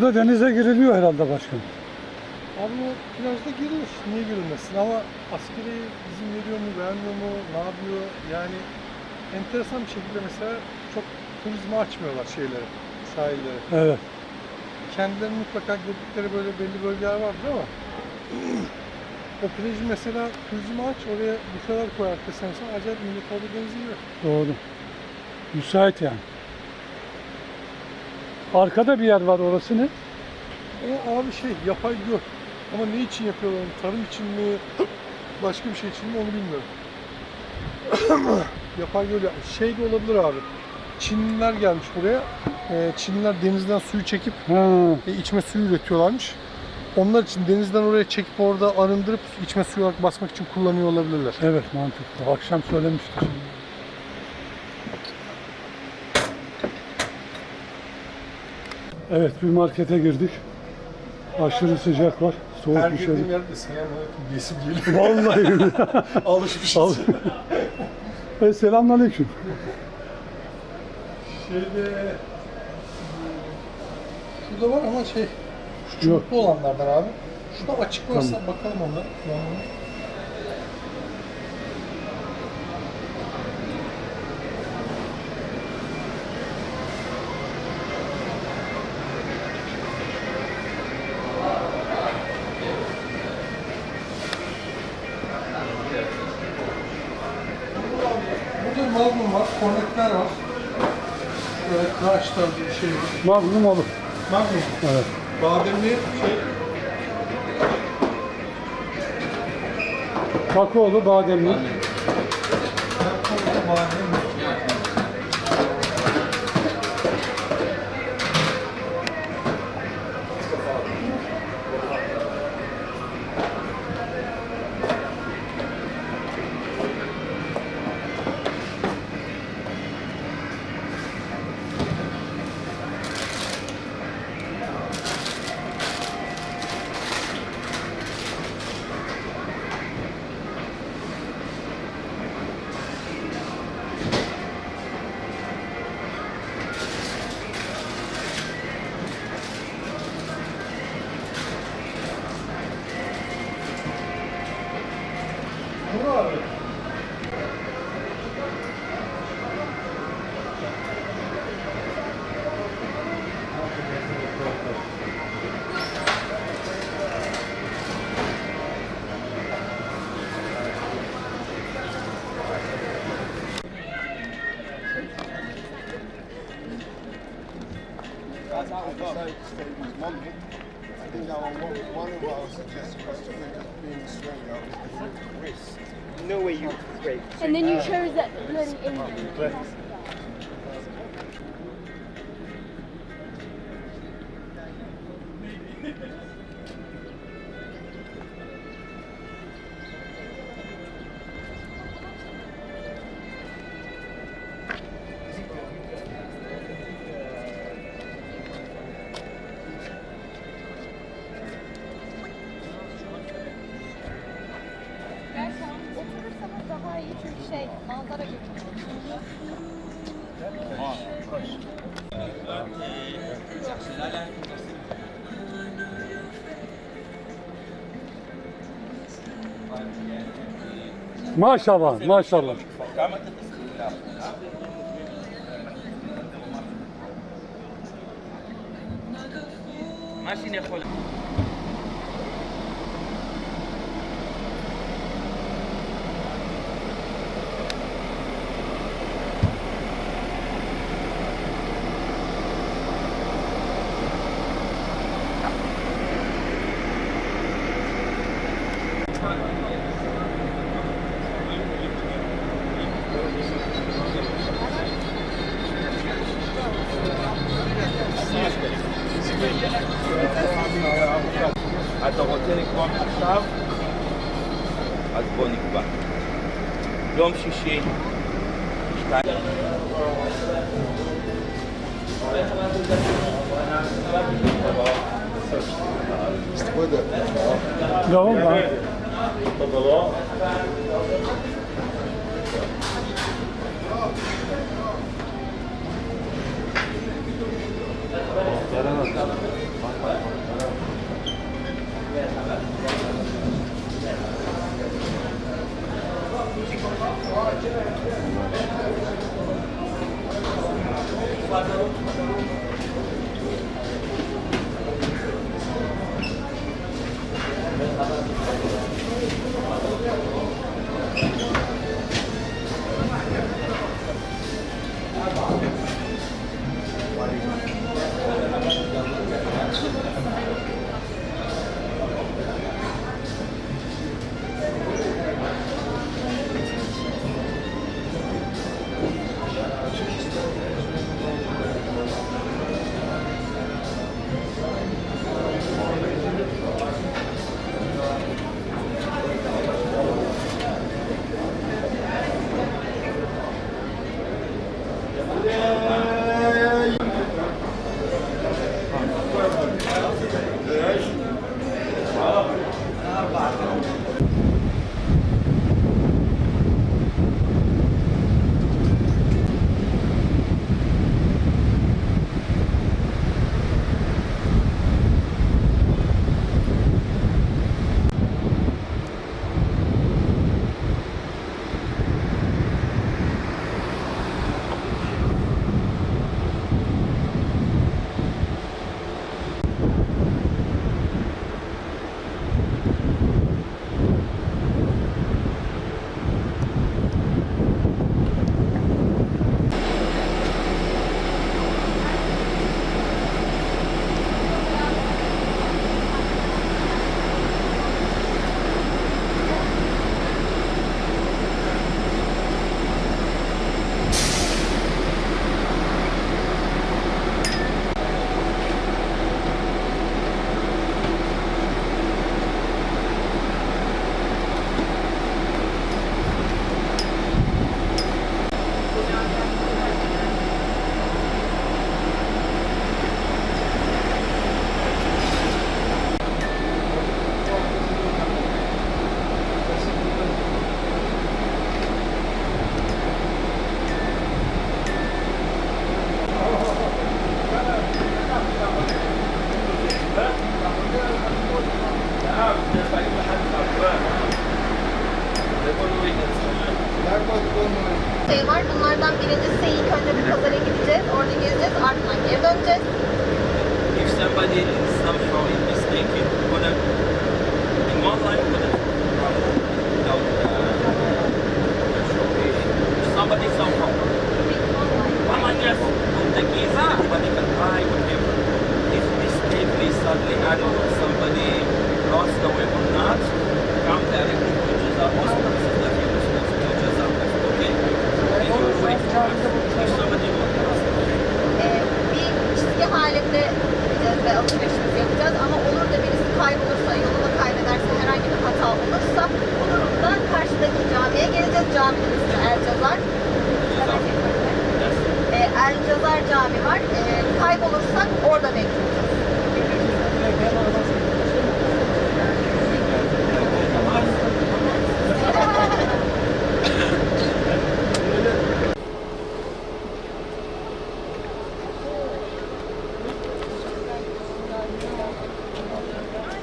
burada denize giriliyor herhalde başkanım. Abi o plajda girilir. Niye girilmesin? Ama askeri izin veriyor mu, vermiyor mu, ne yapıyor? Yani enteresan bir şekilde mesela çok turizme açmıyorlar şeyleri, sahilleri. Evet. Kendileri mutlaka girdikleri böyle belli bölgeler vardır ama o plajı mesela turizme aç, oraya büfeler koyar mesela acayip millet orada denize giriyor. Doğru. Müsait yani. Arkada bir yer var, orası ne? O abi yapay göl. Ama ne için yapıyorlar onu? Tarım için mi? Başka bir şey için mi onu bilmiyorum. Yapay göl yapmış. De olabilir abi. Çinliler gelmiş buraya. Çinliler denizden suyu çekip içme suyu üretiyorlarmış. Onlar için denizden oraya çekip orada arındırıp içme suyu olarak basmak için kullanıyor olabilirler. Evet, mantıklı. Akşam söylemiştik. Evet, bir markete girdik. Aşırı sıcak var. Soğuk Her bir şey. girdiğim yerde selamünaleyküm diyesim geliyor. Vallahi. Alışmışız. Selamünaleyküm. Şurada var ama şu çubuklu olanlardan abi. Şurada açık varsa bakalım ona. Burada magnum var, kornetler var. Böyle kıraç tarzı bir şey var. Magnum olur. Magnum. Evet. Bademli Kakaolu, bademli. bademli. Bu abi. I think one of our suggestions was to being Australia is risk. No way you break. And then you chose that bloody Indian. Oturursanız daha iyi çünkü manzara görünüyor. Maşallah, maşallah. אתה רוצה לקרוא עכשיו? אז בוא נקבע. יום שישי, 2. Devam lan. şey var. Bunlardan birincisi ilk önce bir pazara gideceğiz. Orada gezeceğiz. Ardından geri döneceğiz. If somebody somehow is mistaken, gonna in one line gonna without somebody somehow. One line just put the keys, everybody can buy whatever. If mistakenly suddenly added somebody lost the way or not, come directly to Ceza Hospital. This is the famous hospital, Ceza Hospital, okay? And you will wait for us. If somebody wants Bir çizgi halinde gideceğiz ve alışverişimizi yapacağız. Ama olur da birisi kaybolursa, yolunu kaybederse, herhangi bir hata olursa bu durumda karşıdaki camiye geleceğiz. Caminin ismi El Cazar. El Cazar Cami var. Kaybolursak orada bekleyeceğiz.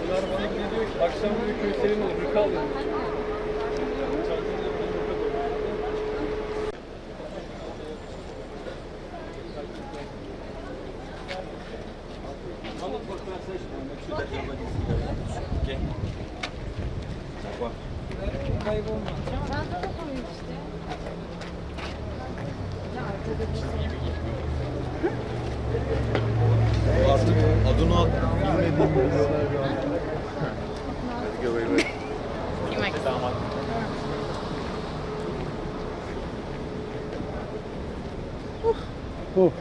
Bunlar bana bir diyor ki akşam bir köy senin olur, bir kal diyor. Okay. What? Artık adını bilmediğim videolar bir an. Oh.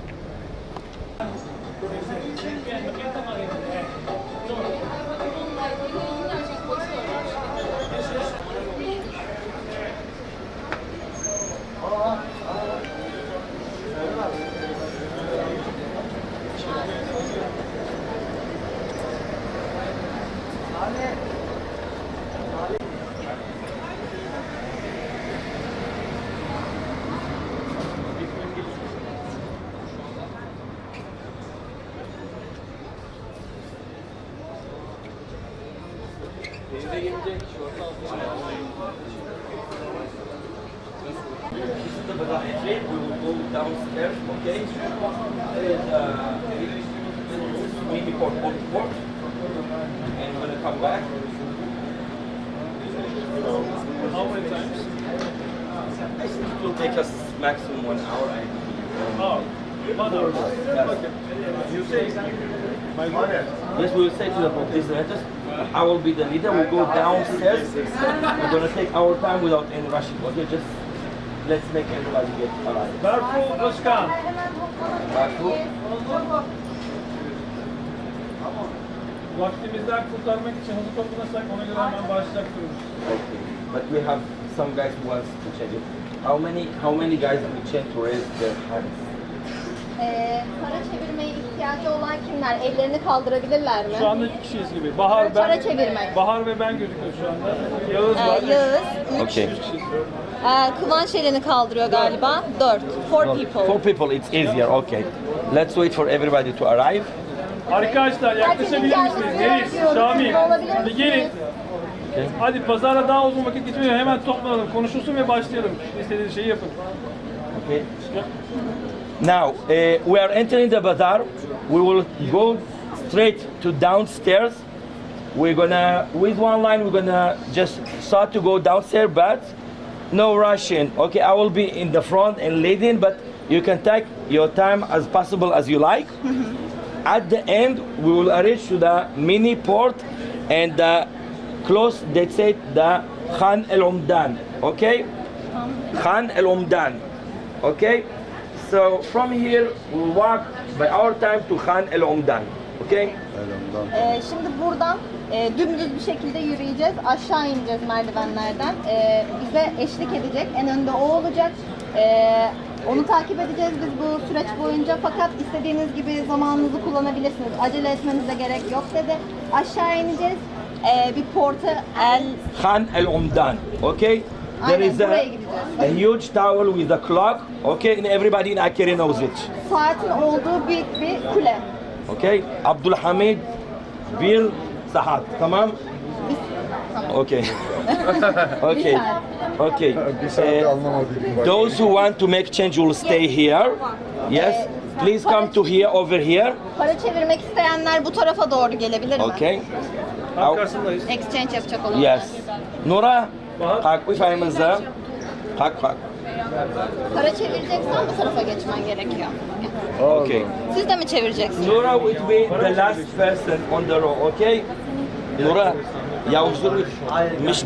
This is the bazaar entry. We will go downstairs, okay? And maybe for port. And we're gonna come back. How many times? I think it will take us maximum 1 hour. Oh, 1 hour. You say Yes, we will say to the participants, I will be the leader. We'll go downstairs. We're gonna take our time without any rushing. Okay, just let's make everybody get alive. Berfu Özkan. Vaktimizden kurtarmak için hızlı toplasak ona göre hemen başlayacak durumuz. Okay, but we have some guys who wants to change it. How many guys we change to raise their hands? Para çevirmeye ihtiyacı olan kimler? Ellerini kaldırabilirler mi? Şu anda 2 kişiyiz gibi. Bahar, Para çevirmek. Bahar ve ben gözüküyoruz şu anda. Yağız var. Yağız, 3. Okay. Kıvanç elini kaldırıyor galiba. 4. 4 people. 4 people, it's easier. Okay. Let's wait for everybody to arrive. Arkadaşlar yaklaşabilir misiniz? Melis, Şamil, hadi gelin. Okay. Hadi pazara daha uzun vakit geçmiyor. Hemen toplanalım, konuşulsun ve başlayalım. İstediğiniz şeyi yapın. Okay. Now we are entering the bazaar. We will go straight to downstairs. We're gonna, with one line, we're gonna just start to go downstairs, but no rushing. Okay, I will be in the front and leading, but you can take your time as possible as you like. At the end, we will arrange to the mini port and close, that's it, the Khan El Omdan. Okay? Khan El Omdan. Okay? So from here, we'll walk by our time to Khan El Omdan. Okay? Şimdi buradan dümdüz bir şekilde yürüyeceğiz. Aşağı ineceğiz merdivenlerden. Bize eşlik edecek. En önde o olacak. Onu takip edeceğiz biz bu süreç boyunca. Fakat istediğiniz gibi zamanınızı kullanabilirsiniz. Acele etmenize gerek yok dedi. Aşağı ineceğiz. Bir porta Khan El Omdan. Okay? There is a huge tower with a clock. Okay? And everybody in Akere knows it. Saatin olduğu büyük bir kule. Okay? Abdülhamid bir saat. Tamam? Okay. Okay. Okay. Bir saat anlamadık. Those who want to make change will stay here. Yes. Please come to here, over here. Para çevirmek isteyenler bu tarafa doğru gelebilir mi? Okay. Exchange yapacak olanlar. Yes. Nora, hak bir fahimizde. Hak. Para çevireceksen bu tarafa geçmen gerekiyor. Okay. Siz de mi çevireceksiniz? Nora will be the last person on the row, okay? Nora, yavuzluk miş.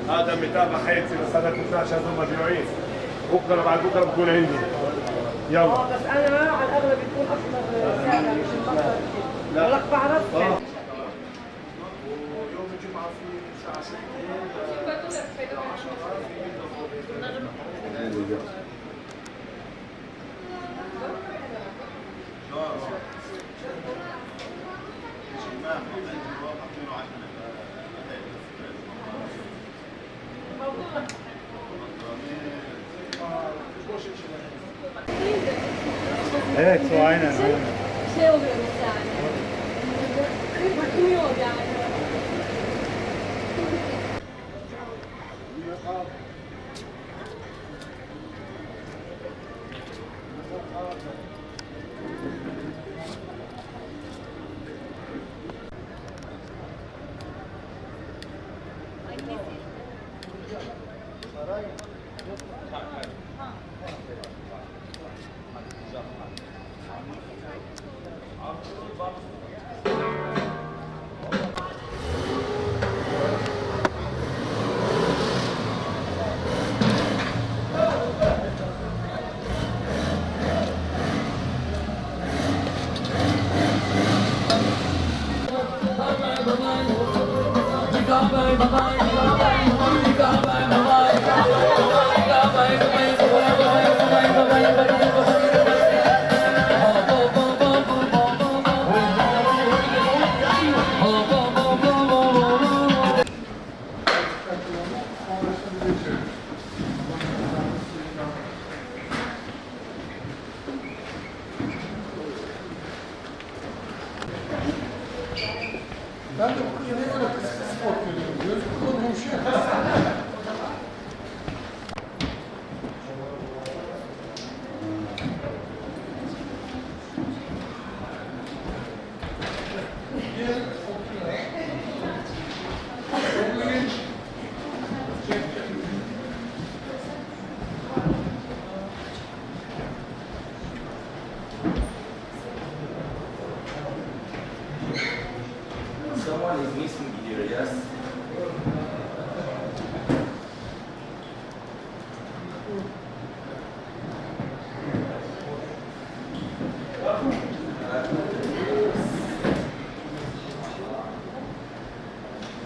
هذا متابع حياتي لسنة 12 هذول مبيوعين بكره بعد بكره بكون عندي يلا بس انا على الاغلب بتكون اصلا سعرها مش المصدر ولك بعرف يوم الجمعة في الساعة 6 Evet, o aynen. şey oluyoruz yani. Bakmıyor yani. Ben de bu kız ne öyle kız spor görüyorum. Göz konuşuyor. Someone is missing here, yes?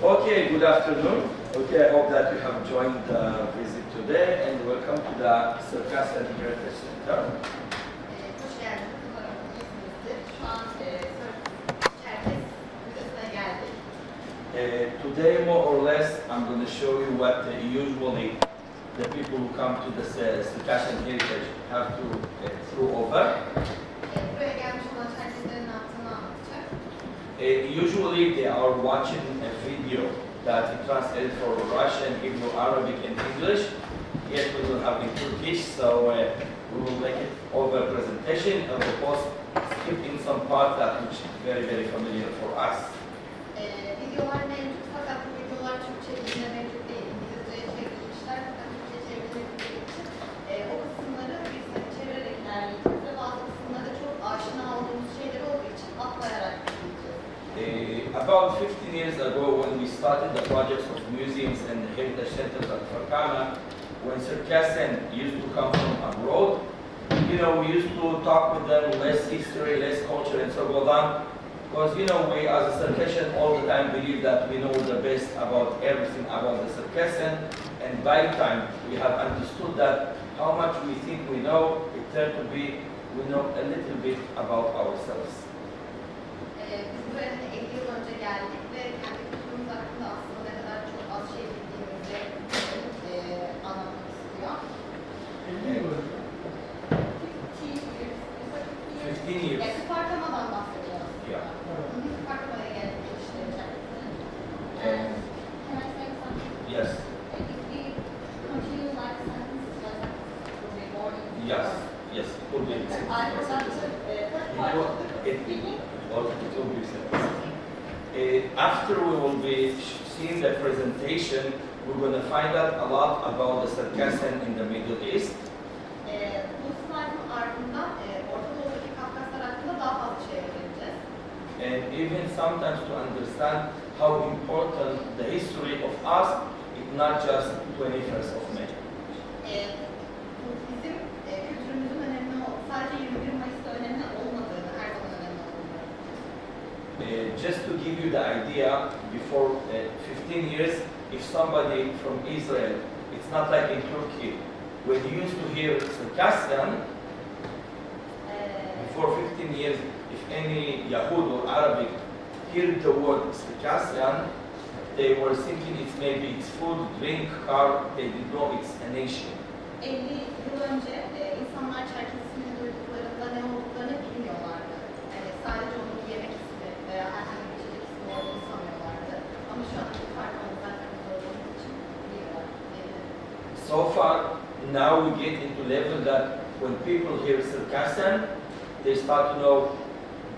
Okay, good afternoon. Okay, I hope that you have joined the visit today and welcome to the Circassian Heritage Center. Hoş geldiniz. Umarım iyisinizdir. Şu an Çerkes Müzesi'ne geldik. Today, more or less, I'm going to show you what usually the people who come to the Circassian heritage have to throw over. Buraya gelmiş olan çerkezlerin ne yaptığını anlatacak. Usually they are watching a video that is translated from Russian, Hebrew, Arabic, and English. Yet we will have in Turkish, so we will make it over presentation and of course skip in some part that which is very, very familiar for us. Videolar mevcut fakat bu videolar Türkçe dilinde mevcut değil. İngilizceye çevrilmişler fakat Türkçe çevrilebildiği için o kısımları biz çevirerek ilerleyeceğiz ve bazı kısımları çok aşina olduğumuz şeyler olduğu için atlayarak izleyeceğiz. About 15 years ago when we started the projects of museums and the heritage centers at Farkana, when Circassian used to come from abroad, you know, we used to talk with them less history, less culture and so on. Because, you know, we as a Circassian all the time believe that we know the best about everything about the Circassian, and by the time we have understood that how much we think we know, it turned to be we know a little bit about ourselves. Biz buraya 50 yıl önce geldik ve kendi kültürümüz hakkında aslında ne kadar çok az şey bildiğimizi anlatmak istiyor. 15 years. Yani Kfar'dan bahsediyoruz. Yeah. Kfar'dan geldik geliştireceğiz. And Can I say something? yes, If we continue like sentences like that, it will be boring. yes, yes, it could be. I forgot to speaking. After we will be seeing the presentation, we're going to find out a lot about the Circassian in the Middle East. Bu slaytın ardından Orta Doğu'daki Kafkaslar hakkında daha fazla şey öğreneceğiz. And even sometimes to understand how important the history of us is not just 21st of May. Bu bizim kültürümüzün önemli, sadece 21 Mayıs'ta önemli olmadığını, her zaman önemli olduğunu. Just to give you the idea, before 15 years, if somebody from Israel, it's not like in Turkey, when you used to hear Circassian, before 15 years, if any Yahud or Arabic hear the word Circassian, they were thinking it's maybe it's food, drink, car, they didn't know it's a nation. 50 yıl önce insanlar çerkes ismini duyduklarında ne olduklarını bilmiyorlardı. Yani sadece onun yemek ismi veya herhangi bir içecek ismi olduğunu sanıyorlardı. Ama şu anki farklı zaten olduğumuz için biliyorlar. So far, now we get into level that when people hear Circassian, they start to know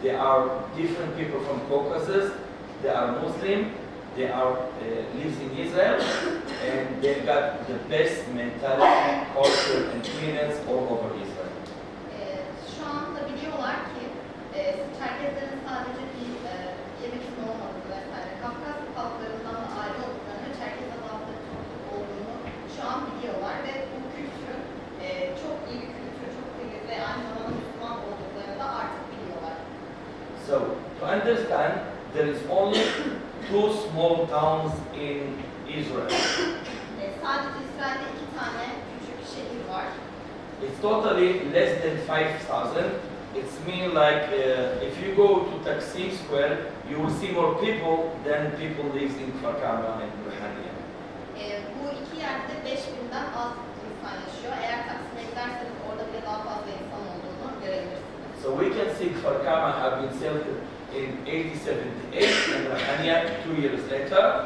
there are different people from Caucasus, they are Muslim, they are lives in Israel, and they've got the best mentality, culture, and cleanliness all over Israel. Şu anda biliyorlar ki çerkezlerin sadece bir yemek ismi olmadığını vesaire, Kafkas halklarından da ayrı olduklarını, çerkez adlı topluluk olduğunu şu an biliyorlar ve bu kültür çok iyi bir kültür, çok temiz ve aynı zamanda Müslüman olduklarını da artık biliyorlar. So, to understand, there is only 2 small towns in Israel. Sadece İsrail'de 2 tane küçük şehir var. It's totally less than 5,000. It's mean like if you go to Taksim Square, you will see more people than people lives in Farkana and Ruhaniya. Bu iki yerde 5.000'den az insan yaşıyor. Eğer Taksim'e giderseniz orada bile daha fazla insan olduğunu görebilirsiniz. So we can see Farkana have been settled in 1878 and Ruhaniya 2 years later.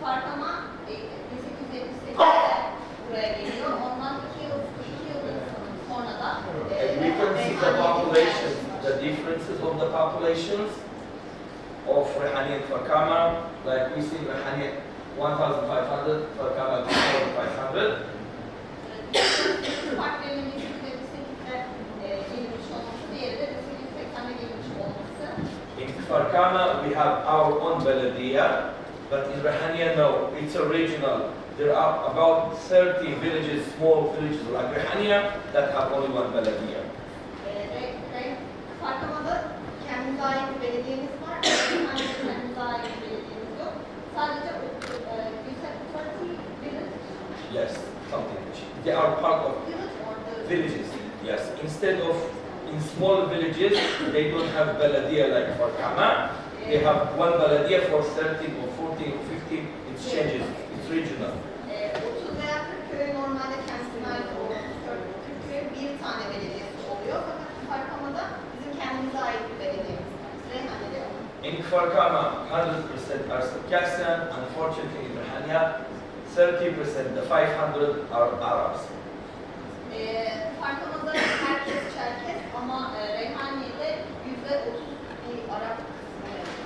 Farkama 1878'de buraya geliyor. Ondan 2 yıl sonra da And we can see the population, the differences of the populations of Ruhaniya and Farkana. Like we see Ruhaniya 1,500, Farkana 2,500. Farklarının 1878'de gelmiş olması, diğeri de 1880'de gelmiş olması. In Farkana we have our own belediya, but in Ruhaniya no, it's a regional. There are about 30 villages, small villages like Ruhaniya that have only one belediya. Farkama'da kendimize ait bir belediyemiz var. Kendimize ait bir belediyemiz yok. Sadece you said 30 villages? Yes, something. They are part of Village or the villages. Yes, instead of in small villages, they don't have belediya like Farkana. They have one baladiye for 13 or 14 or 15, it changes, it's regional. 30 veya 40 köy normalde kendisine ait olan 40 köyün bir tane belediyesi oluyor. Fakat Farkama'da bizim kendimize ait bir belediyemiz var. Reyhaneli yok. In Kfar, 100% are Circassian, unfortunately in Rehania, 30%, the 500 are Arabs. Farkama'da herkes çerkes ama Reyhaniye'de %30 bir Arap kısmı yaşıyor.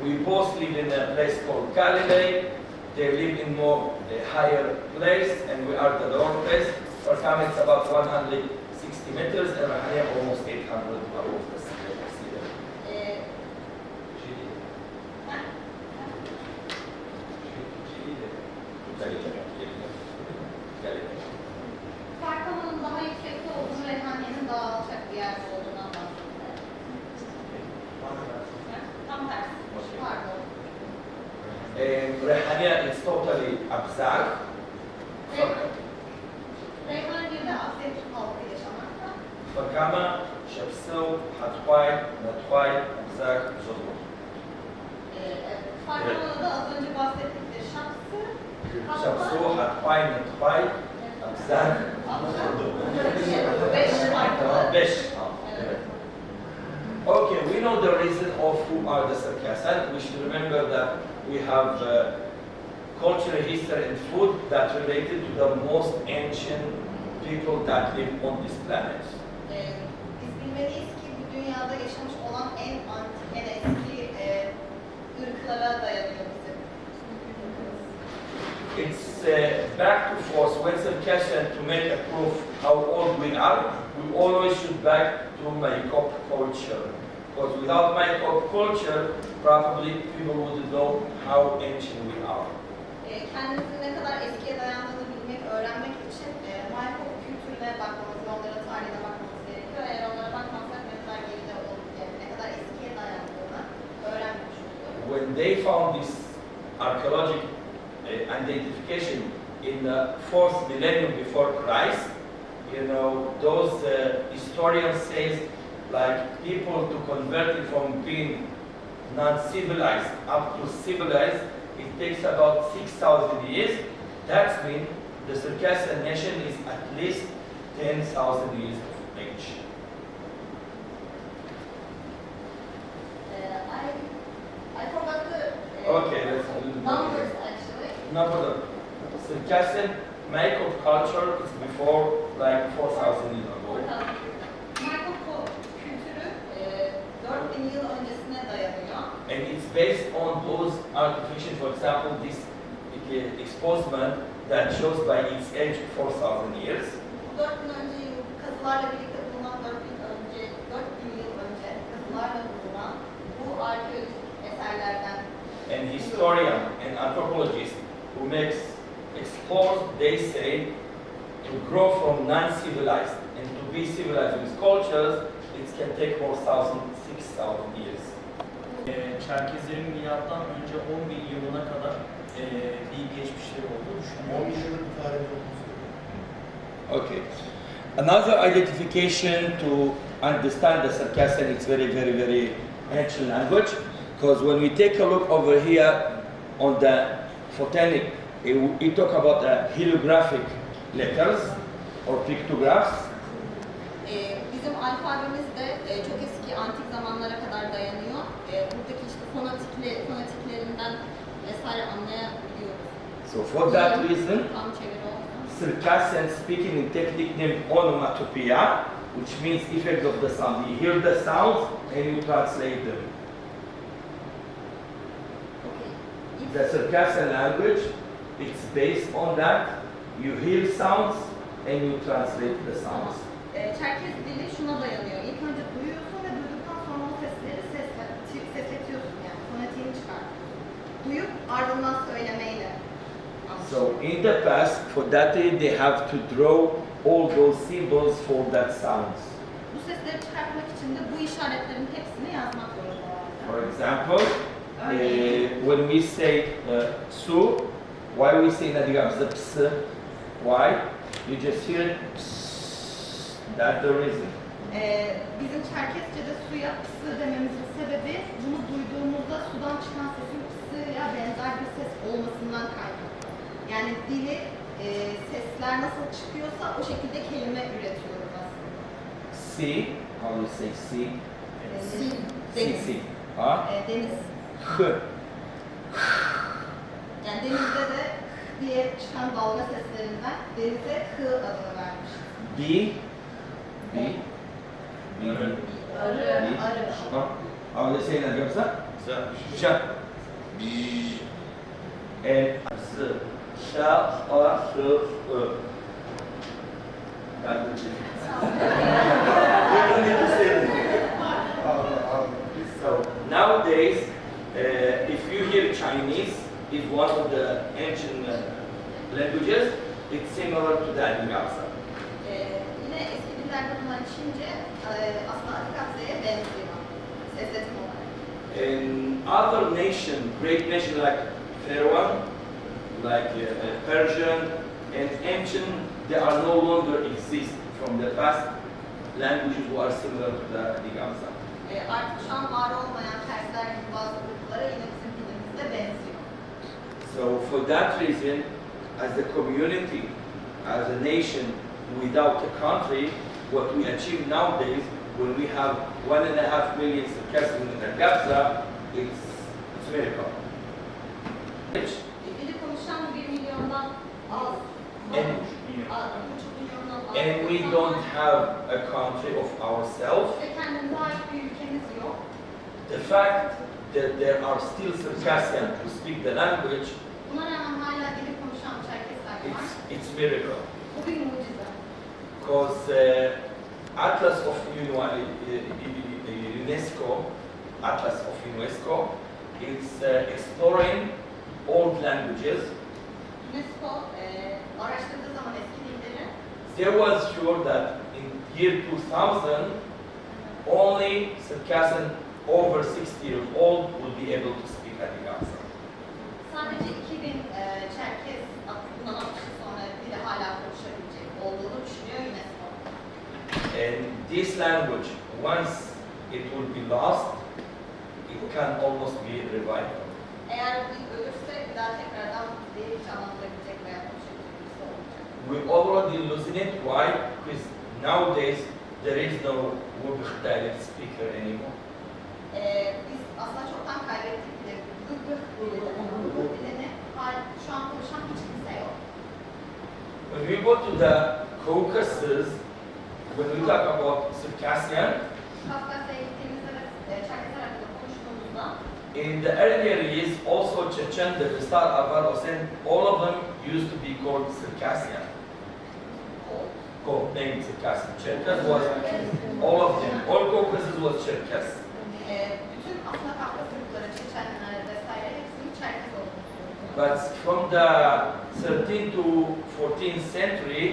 We both live in a place called Galilee. They live in more higher place, and we are the lower place. Farkama is about 160 meters, and Rehania almost 800 above the sea level. Farkama'nın daha yüksekte olduğunu, Reyhaniye'nin daha alçak bir yer olduğundan bahsediyor. Tam tersi. Pardon. Rehania is totally abhazya. Reyhaniye'de Asya Türk halkı yaşamakta. Farkama, Şapsu, Hatway, Natway, Abhazya, Zodwa. Farkama'da da az önce bahsettikleri Şapsı, Şapsu, Hatway, Natway, Abhazya, 5 farklı. 5. Okay, we know the reason of who are the Circassian. We should remember that we have cultural history and food that related to the most ancient people that live on this planet. Biz bilmeliyiz ki bu dünyada yaşamış olan en antik, en eski ırklara dayanıyor bizim. It's back to force when Circassian to make a proof how old we are. We always should back to Mayikop culture. Because without Mayikop culture, probably people wouldn't know how ancient we are. Kendimizin ne kadar eskiye dayandığını bilmek, öğrenmek için Mayikop kültürüne bakmamız, onlara tarihine bakmamız gerekiyor. Eğer onlara bakmazsak ne kadar geride olduğunu, ne kadar eskiye dayandığını öğrenmiş oluyoruz. When they found this archaeological identification in the 4th millennium before Christ, you know, those historians say like people to convert it from being non-civilized up to civilized, it takes about 6,000 years. That means the Circassian nation is at least 10,000 years of age. I forgot the Okay, let's do the numbers actually. Number the Circassian Mayikop culture is before like 4,000 years ago. Mayikop kültürü 4000 yıl öncesine dayanıyor. And it's based on those artificial, for example, this exposement that shows by its age 4,000 years. 4000 önce kazılarla birlikte bulunan 4000 yıl önce kazılarla bulunan bu arkeolojik eserlerden. And historian and anthropologist who explores, they say, to grow from non-civilized and to be civilized with cultures, it can take more 6,000 years. Çerkezlerin milattan önce 10.000 yılına kadar bir geçmişleri olduğu düşünülüyor. 10 yıllık bir tarih olduğunu söylüyor. Okay. Another identification to understand the Circassian, it's very ancient language, because when we take a look over here on the photonic, we talk about the hieroglyphic letters or pictographs. Bizim alfabemiz de çok eski antik zamanlara kadar dayanıyor. Buradaki işte fonetiklerinden vesaire anlayabiliyoruz. So for that reason, Tam çeviri oldu. Circassian speaking in technique named onomatopoeia, which means effect of the sound. You hear the sounds and you translate them. The Circassian language, it's based on that. You hear sounds and you translate the sounds. Çerkez dili şuna dayanıyor. İlk önce duyuyorsun ve duyduktan sonra o sesleri sesletiyorsun yani. Fonetiğini çıkartıyorsun. Duyup ardından söylemeyle. So in the past, for that they have to draw all those symbols for that sounds. Bu sesleri çıkartmak için de bu işaretlerin hepsini yazmak zorundalar. For example, when we say su, why we say in adige ps? Why? You just hear ps. That's the reason. Bizim Çerkesce'de suya pısı dememizin sebebi bunu duyduğumuzda sudan çıkan sesin pısıyla benzer bir ses olmasından kaynaklı. Yani dili sesler nasıl çıkıyorsa o şekilde kelime üretiyoruz aslında. Sea, how do you say sea? Deniz. Sea. Ha? Deniz. H. Yani denizde de diye çıkan dalga seslerinden denize hı adını vermiş. B. B. B. Arı. Huh? How do you say in Afghanistan? J. B. And S. Ş. A. Ş. I. That's the difference. You don't need to say it. So nowadays, if you hear Chinese, it's one of the ancient languages. It's similar to the adigey. Yine eski dillerde bulunan Çince aslında abhazya'ya benziyor ses olarak. In other nation, great nation like Pharaoh, like Persian and ancient, they are no longer exist from the past languages who are similar to the adigey. Artık şu an var olmayan tersler gibi bazı gruplara yine bizim dilimizde benziyor. So for that reason, as a community, as a nation, without a country, what we achieve nowadays, when we have 1.5 million Circassian in Abhazya, it's miracle. Dili konuşan 1 milyondan az. And we don't have a country of ourselves. Ve kendimize ait bir ülkemiz yok. The fact that there are still Circassian who speak the language, Buna rağmen hala dili konuşan Çerkesler var. it's miracle. Bu bir mucize. Because Atlas of UNESCO, Atlas of UNESCO, it's exploring old languages. UNESCO araştırdığı zaman eski dilleri There was sure that in year 2000, only Circassian over 60 years old will be able to speak adigey. sadece 2000 Çerkes bundan 60 yıl sonra dili hala konuşabilecek olduğunu düşünüyor UNESCO. And this language, once it will be lost, it can almost be revived. Eğer dil ölürse bir daha tekrardan dili canlandırabilecek veya konuşabilecek birisi olacak. We're already losing it. Why? Because nowadays there is no wuig dialect speaker anymore. Biz aslında çoktan kaybettik bile gıgıh dilini. Şu an konuşan hiç kimse yok. When we go to the Caucasus, when we talk about Circassian, Kafkasya'ya gittiğimizde ve Çerkesler hakkında konuştuğumuzda in the earlier years, also Çeçen, the Kfar, Avar, Osen, all of them used to be called Circassian. Named Circassian. Çerkes was all of them. All Caucasus was Çerkes. bütün aslında Kafkasya grupları, çeçenler vesaire hepsinin Çerkes olduğunu söylüyor. But from the 13th to 14th century,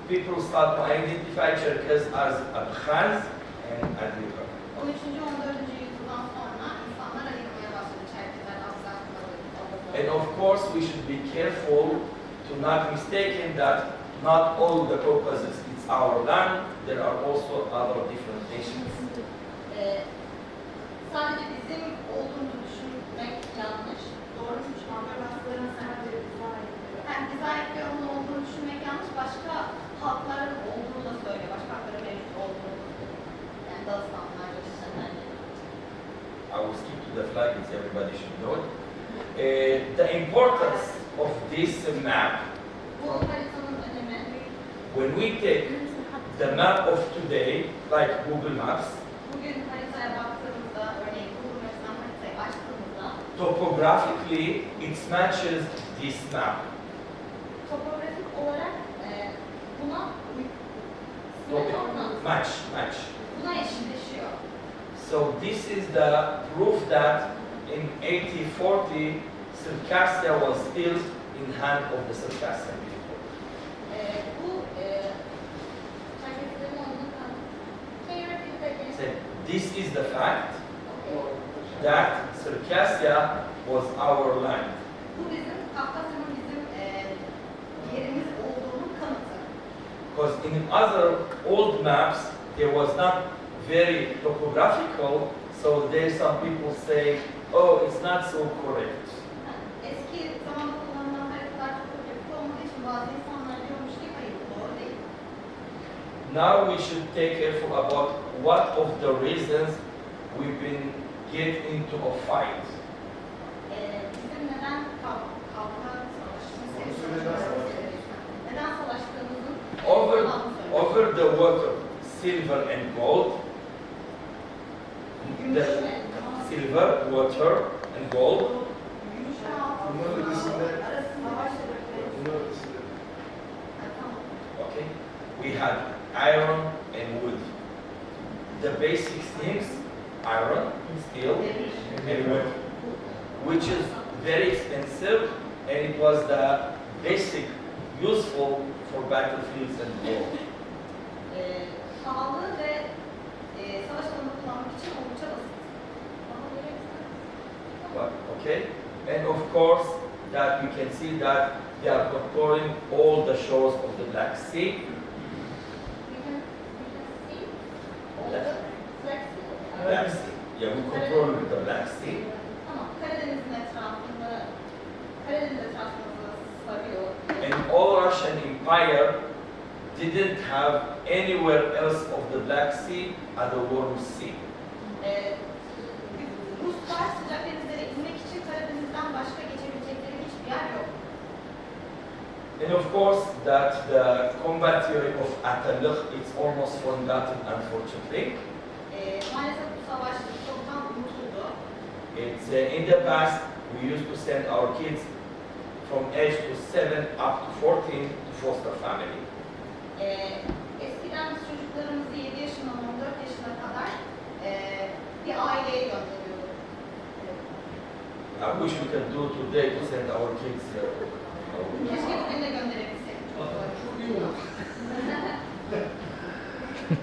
people start to identify Çerkes as abhaz and adige. 13. 14. yüzyıldan sonra insanlar ayırmaya başladı Çerkesler, abhazlar. And of course, we should be careful to not mistaken that not all the Caucasus is our land. There are also other different nations. Sadece bizim olduğunu düşünmek yanlış. Doğru mu? Abhazların sadece bize ait bir alan olduğunu düşünmek yanlış. Başka halkların olduğunu da söylüyor. Başka halkların mevcut olduğunu da söylüyor. Yani Dağıstanlar, Göçmenler. I will skip to the flag, as everybody should know it. The importance of this map, Bu haritanın önemi, when we take the map of today, like Google Maps, bugün haritaya baktığımızda, örneğin Google Maps'ten haritayı açtığımızda, topographically, it matches this map. topografik olarak buna Match. buna eşitleşiyor. So this is the proof that in 1840, Circassia was still in hand of the Circassian people. Bu Çerkeslerin olduğunu kanıtlıyor. So this is the fact that Circassia was our land. Bu bizim Kafkasya'nın bizim yerimiz olduğunun kanıtı. Because in other old maps, there was not very topographical, so there some people say, oh, it's not so correct. Eski zamanda kullanılan haritalar topografik olmadığı için bazı insanlar diyormuş ki hayır bu doğru değil. Now we should take careful about what of the reasons we've been get into a fight. Bizim neden kavga neden savaştığımızın Over the water, silver and gold. The silver, water and gold. Okay. We had iron and wood. The basic things, iron, steel, and wood, which is very expensive, and it was the basic, useful for battlefields and war. Pahalı ve savaş alanında kullanmak için oldukça basit. Okay, and of course that you can see that they are controlling all the shores of the Black Sea. Black Sea. Yeah, we control the Black Sea. Tamam, Karadeniz'in etrafında, Karadeniz etrafında sarıyor. And all Russian Empire didn't have anywhere else of the Black Sea at the Warm Sea. Ruslar sıcak denizlere inmek için Karadeniz'den başka geçebilecekleri hiçbir yer yok. And of course that the combat theory of Atallah is almost forgotten, unfortunately. Maalesef bu savaş çoktan unutuldu. It's in the past we used to send our kids from age to 7 up to 14 to foster family. Eskiden biz çocuklarımızı 7 yaşından 14 yaşına kadar bir aileye gönderiyorduk. I wish we could do today to send our kids. Keşke bugün de gönderebilsek.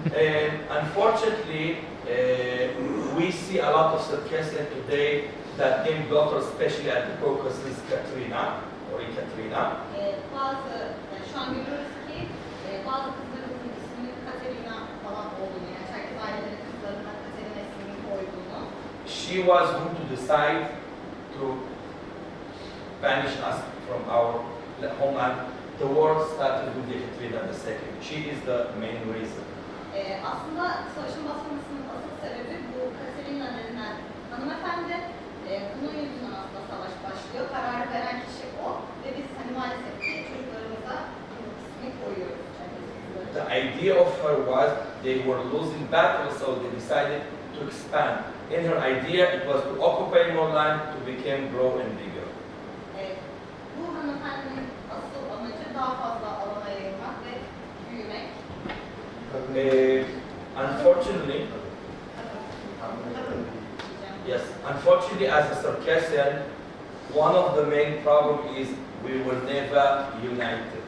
And unfortunately, we see a lot of Circassian today that name daughters, especially at the Caucasus, Katrina or Ekaterina. Şu an görüyoruz ki bazı kızlarımızın isminin Katerina falan olduğunu, yani çerkez aileleri kızlarına Katerina ismini koyduğunu. She was who to decide to banish us from our homeland. The war started with Ekaterina II. She is the main reason. Aslında savaşın basmasının asıl sebebi bu Katerina denilen hanımefendi. Bunun yüzünden aslında savaş başlıyor. Kararı veren kişi o. Ve biz hani maalesef ki çocuklarımıza bu ismi koyuyoruz. The idea of her was they were losing battle, so they decided to expand. In her idea, it was to occupy more land to become grow and bigger. Bu hanımefendinin asıl amacı daha fazla alana yayılmak ve büyümek. Unfortunately, yes, unfortunately, as a Circassian, one of the main problem is we were never united.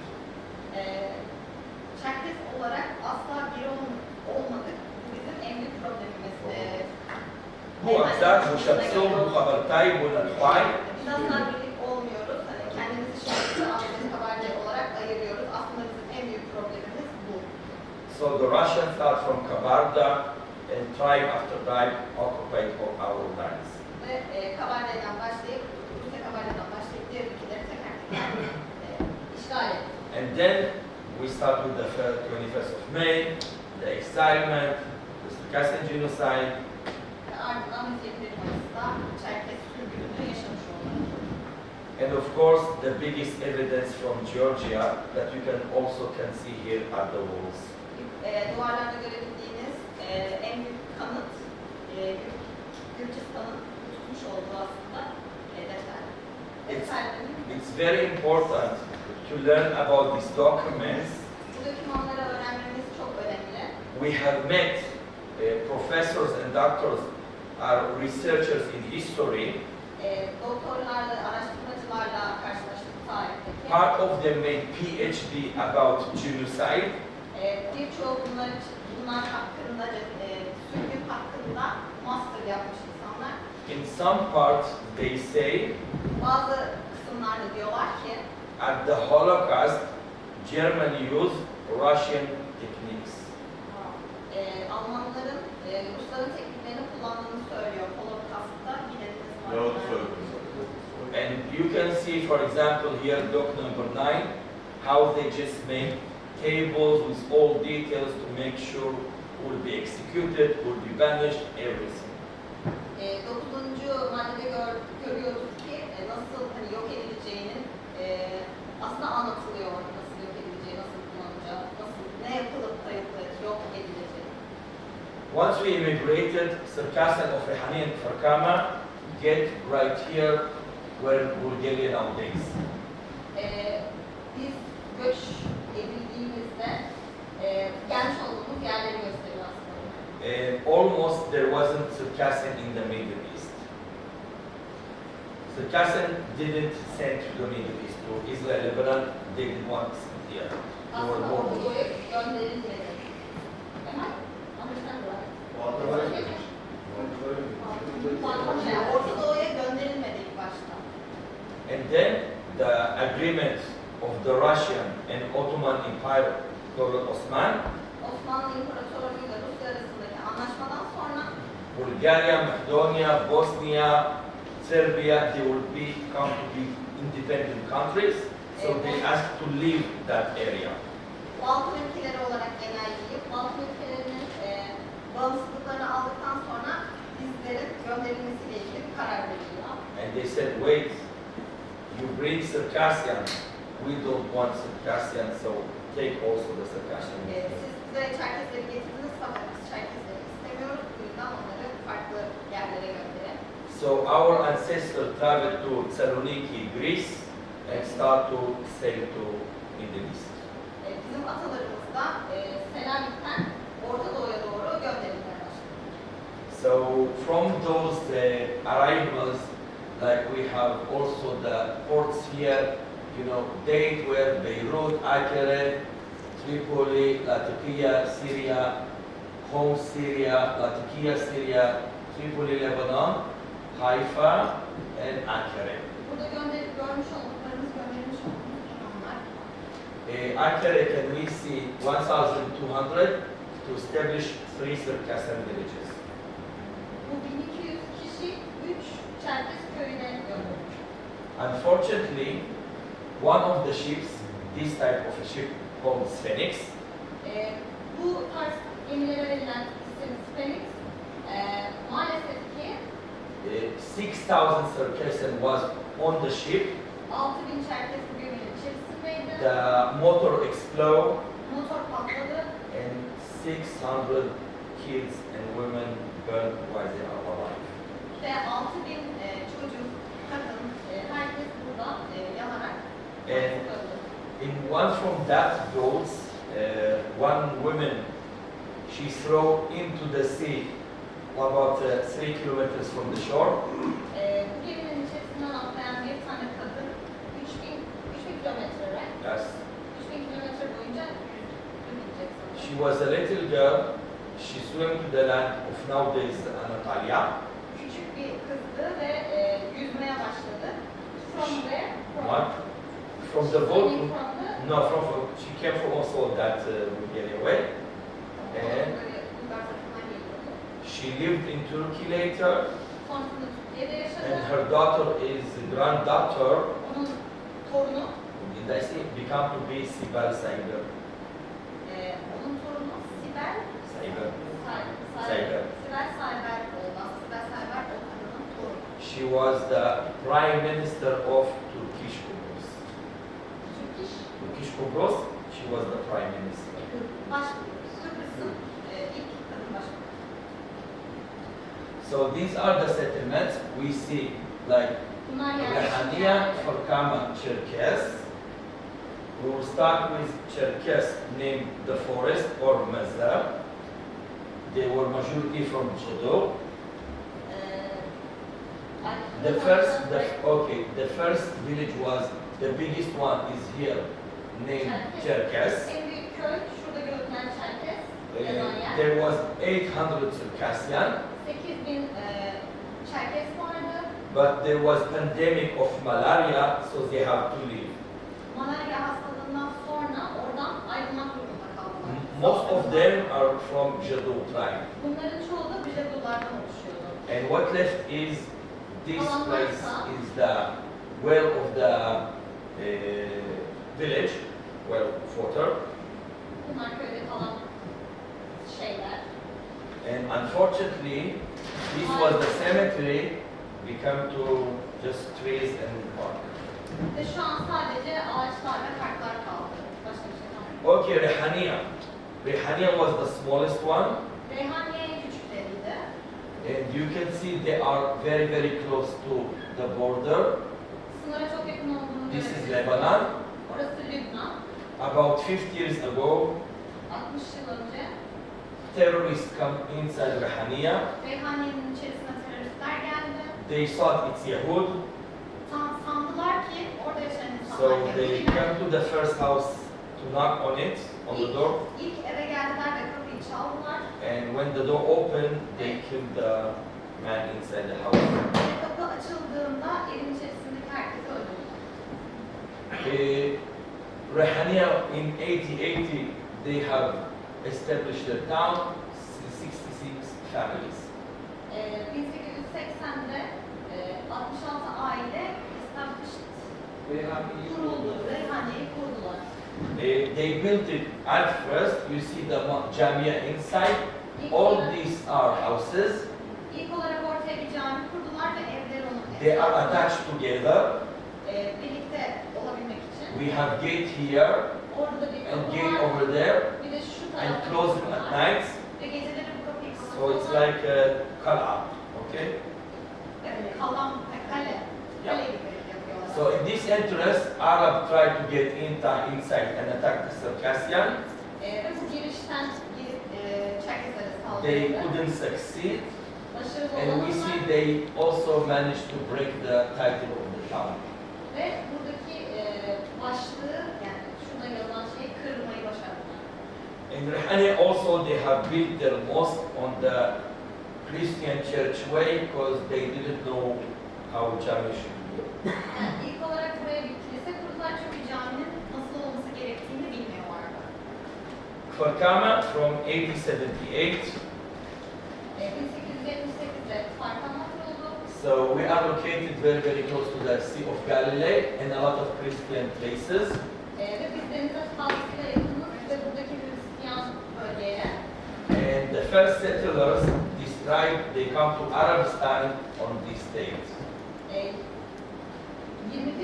Çerkes olarak asla bir olmadık. Bu bizim en büyük problemimiz. Bu aktar, bu şapsol, bu kabardey, bu nartaj. Biz asla birlik olmuyoruz. Hani kendimizi şimdi adige, kabardey olarak ayırıyoruz. Aslında bizim en büyük problemimiz bu. So the Russians start from Kabarda and tribe after tribe occupied our lands. Ve kabardeyden başlayıp, Rusya kabardeyden başlayıp diğer ülkeleri teker teker işgal etti. And then we start with the 21st of May, the excitement, the Circassian genocide. Ve ardından 21 Mayıs'ta çerkes sürgününü yaşamış oldu. And of course, the biggest evidence from Georgia that you can also see here at the walls. Duvarlarda görebildiğiniz en büyük kanıt, Gürcistan'ın tutmuş olduğu aslında defterlerin. It's very important to learn about these documents. Bu dokümanları öğrenmemiz çok önemli. We have met professors and doctors are researchers in history. Doktorlarla, araştırmacılarla karşılaştık tarihteki. Part of them made PhD about genocide. Birçoğu bunlar hakkında, sürgün hakkında master yapmış insanlar. In some parts they say Bazı kısımlarda diyorlar ki at the Holocaust Germany used Russian techniques. Rusların tekniklerini kullandığını söylüyor. Holocaust'ta yine And you can see, for example, here doc number 9, how they just make tables with all details to make sure who will be executed, who will be banished, everything. 9. maddede görüyoruz ki nasıl hani yok edileceğinin aslında anlatılıyor. Nasıl yok edileceği, nasıl kullanılacağı, nasıl ne yapılıp da yok edileceği. Once we immigrated, Circassian of Rehani and Farkama get right here where Bulgaria nowadays. Biz göç edildiğimizde gelmiş olduğumuz yerleri gösteriyor aslında. Almost there wasn't Circassian in the Middle East. Circassian didn't send to the Middle East, to Israel, Lebanon, they didn't want to send here. They were Aslında more Orta Doğu'ya gönderilmedi. Hemen anlaşılan Orta Doğu'ya gönderilmedi ilk başta. And then the agreement of the Russian and Ottoman Empire, Golan Osman, Osmanlı İmparatorluğu ile Rusya arasındaki anlaşmadan sonra Bulgaria, Macedonia, Bosnia, Serbia, they will come to be independent countries. So they asked to leave that area. Balkar ülkeleri olarak genelleyip Balkar ülkelerinin bağımsızlıklarını aldıktan sonra bizlerin gönderilmesiyle ilgili bir karar veriliyor. And they said, wait, you bring Circassian, we don't want Circassian, so take also the Circassian. Siz bize çerkesleri getirdiniz fakat biz çerkesleri istemiyoruz. Bu yüzden onları farklı yerlere gönderin. So our ancestors traveled to Thessaloniki, Greece, and start to sail to Middle East. Bizim atalarımız da Selanik'ten Orta Doğu'ya doğru gönderilmeye başladı. So from those arrivals, like we have also the ports here, you know, date where Beirut, Ankara, Tripoli, Latakia, Syria, Homs, Syria, Latakia, Syria, Tripoli, Lebanon, Haifa, and Ankara. Burada görmüş olduklarımız, gönderilmiş olduğumuz limanlar. Ankara, can we see 1,200 to establish 3 Circassian villages. Bu 1200 kişi 3 çerkes köyüne gönderilmiş. Unfortunately, one of the ships, this type of a ship called Phoenix, Bu tarz gemilere verilen isim Phoenix, maalesef ki 6,000 Circassian was on the ship. 6000 çerkes bu geminin içerisindeydi. The motor exploded Motor patladı and 600 kids and women burned while they are alive. ve 6000 çocuk, kadın, herkes burada yanarak And öldü. in one from that boat, one woman, she threw into the sea about 3 kilometers from the shore. Bu geminin içerisinden atlayan bir tane kadın 3000 kilometre, right? Yes. 3000 kilometre boyunca gidecek sanırım. She was a little girl. She swam to the land of nowadays Anatolia. Küçük bir kızdı ve yüzmeye başladı. From where? What? From the boat? Swimming from the No, she came from also that Bulgaria way. And Bulgar tarafından geliyordu. she lived in Turkey later. Sonrasında Türkiye'de yaşadı. And her daughter is granddaughter. Onun torunu, Did I say become to be Sibel Saiber? onun torunu Sibel Saiber. Sibel Sayber oldu. Aslında Sibel Sayber o kadının torunu. She was the prime minister of Turkish Cyprus. Turkish Cyprus. She was the prime minister. Kıbrıs'ın ilk kadın başkanı. So these are the settlements we see, like Bunlar Rehania, Farkama, Çerkes. We will start with Çerkes, named the forest or Mazar. They were majority from Chodo. The first village was, the biggest one is here, named Çerkes. En büyük köy şurada görünen Çerkes. Yazan yer. There was 800 Circassian, 8000 Çerkes vardı. but there was pandemic of malaria, so they have to leave. Malaria hastalığından sonra oradan ayrılmak durumunda kaldılar. most of them are from Jado tribe. Bunların çoğu da Bijadulardan oluşuyordu. And what left is this place is the well of the village, well of water. Bunlar köyde kalan şeyler. And unfortunately, this was the cemetery become to just trees and park. Ve şu an sadece ağaçlar ve parklar kaldı. Başka bir şey kalmadı. Okay, Rehania. Rehania was the smallest one. Reyhaniye en küçükleriydi. And you can see they are very, very close to the border. Sınıra çok yakın olduğunu This is görebiliriz. Lebanon. Orası Lübnan. About 50 years ago, 60 yıl önce terrorists come inside Rehania. Reyhaniye'nin içerisine teröristler geldi. They thought it's Yahud, Sandılar ki orada yaşayan so insanlar they Yahudiler. come to the first house to knock on it, on the door. İlk eve geldiler ve kapıyı çaldılar. And when the door opened, they killed the man inside the house. Ve kapı açıldığında evin içerisindeki herkesi öldürdüler. Rehania in 1880, they have established a town, 66 families. 1880'de 66 aile established kuruldu. Reyhaniye'yi kurdular. They built it at first. You see the jamia inside. All these are houses. İlk olarak ortaya bir cami kurdular ve evleri onun They are etrafında, attached together. birlikte olabilmek için. We have gate here Orada da bir and kapı gate var. over there, Bir de şu and tarafta close bir them kapı at var. night. Ve geceleri bu kapıyı So it's kapatıyorlar. like a kala. Okay. Kalan kale. Yeah. Kale gibi yapıyorlar. So in this entrance, Arab tried to get inside and attack the Circassian. Ve bu girişten girip çerkezlere They saldırdı. couldn't succeed, Başarılı and we olamadılar. see they also managed to break the title of the town. Ve buradaki başlığı, yani şurada yazılan şeyi kırmayı başardılar. In Rehani also they have built their mosque on the Christian church way because they didn't know how Jami should be. Yani ilk olarak buraya bir kilise kurdular çünkü caminin nasıl olması gerektiğini bilmiyorlardı. Kfar from 1878. 1878'de Farkama kuruldu. So we are located very, very close to the Sea of Galilee and a lot of Christian places. Ve biz denize fazlasıyla yakınız ve buradaki Hristiyan bölgeye. And the first settlers, this tribe, they come to Arabistan on this date. 21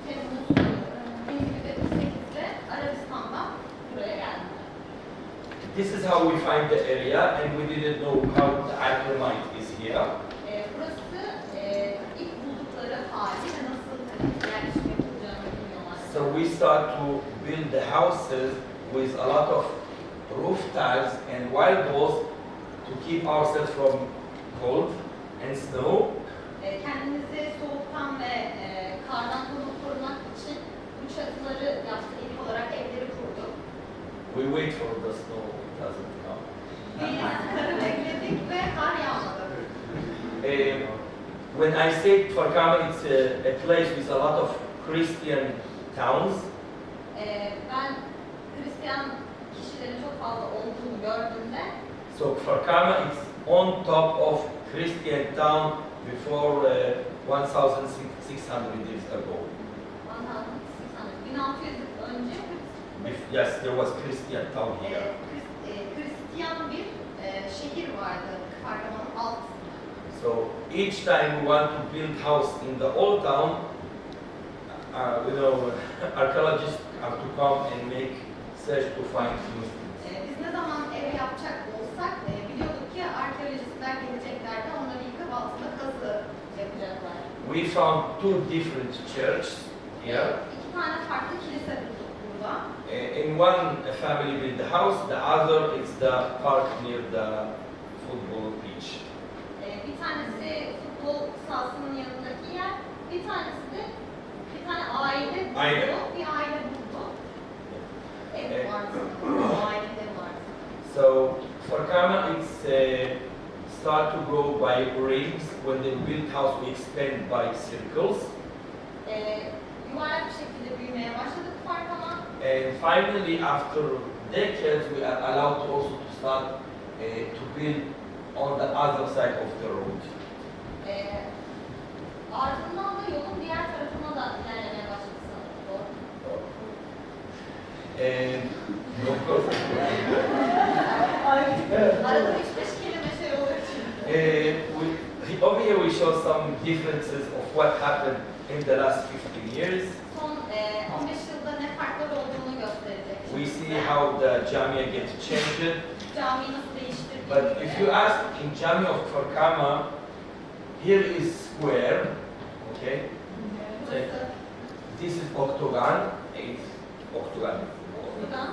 Temmuz 1878'de Arabistan'dan buraya geldiler. This is how we find the area, and we didn't know how the Acromite is here. Burası ilk buldukları hali ve nasıl yerleşim yapılacağını bilmiyorlar. So we start to build the houses with a lot of roof tiles and wild balls to keep ourselves from cold and snow. Kendimizi soğuktan ve kardan korumak için bu çatıları yaptık. İlk olarak evleri kurduk. We wait for the snow, it doesn't come. Biz karı bekledik ve kar yağmadı. When I say Kfar, it's a place with a lot of Christian towns. Ben Hristiyan kişilerin çok fazla olduğunu gördüğümde So Kfar is on top of Christian town before 1,600 years ago. 1600 yıl önce Yes, there was Christian town here. Hristiyan bir şehir vardı Kardaman'ın altında. So each time we want to build house in the old town, archaeologists have to come and make search to find things. Biz ne zaman ev yapacak olsak biliyorduk ki arkeolojistler gelecekler de onları yıkıp altında kazı yapacaklar. We found two different churches here. İki tane farklı kilise bulduk burada. In one family built the house, the other is the park near the football pitch. Bir tanesi futbol sahasının yanındaki yer, bir tanesi de bir tane aile buldu, bir aile buldu. Ev vardı, o ailede vardı. So for Kama, it's start to grow by rings. When they build house, we expand by circles. Yuvarlak bir şekilde büyümeye başladık fark ama And finally, after decades, we are allowed to also to start to build on the other side of the road. Ardından da yolun diğer tarafına da ilerlemeye başladı sanırım. Doğru. Of course. Arada 3-5 kelime şey oluyor. Over here we show some differences of what happened in the last 15 years. Son 15 yılda ne farklar olduğunu gösterecek. We see how the Jamia gets changed. Camiyi nasıl değiştirdiğini. But if you ask in Jamia of Kfar, here is square, okay? Burası This is octagon,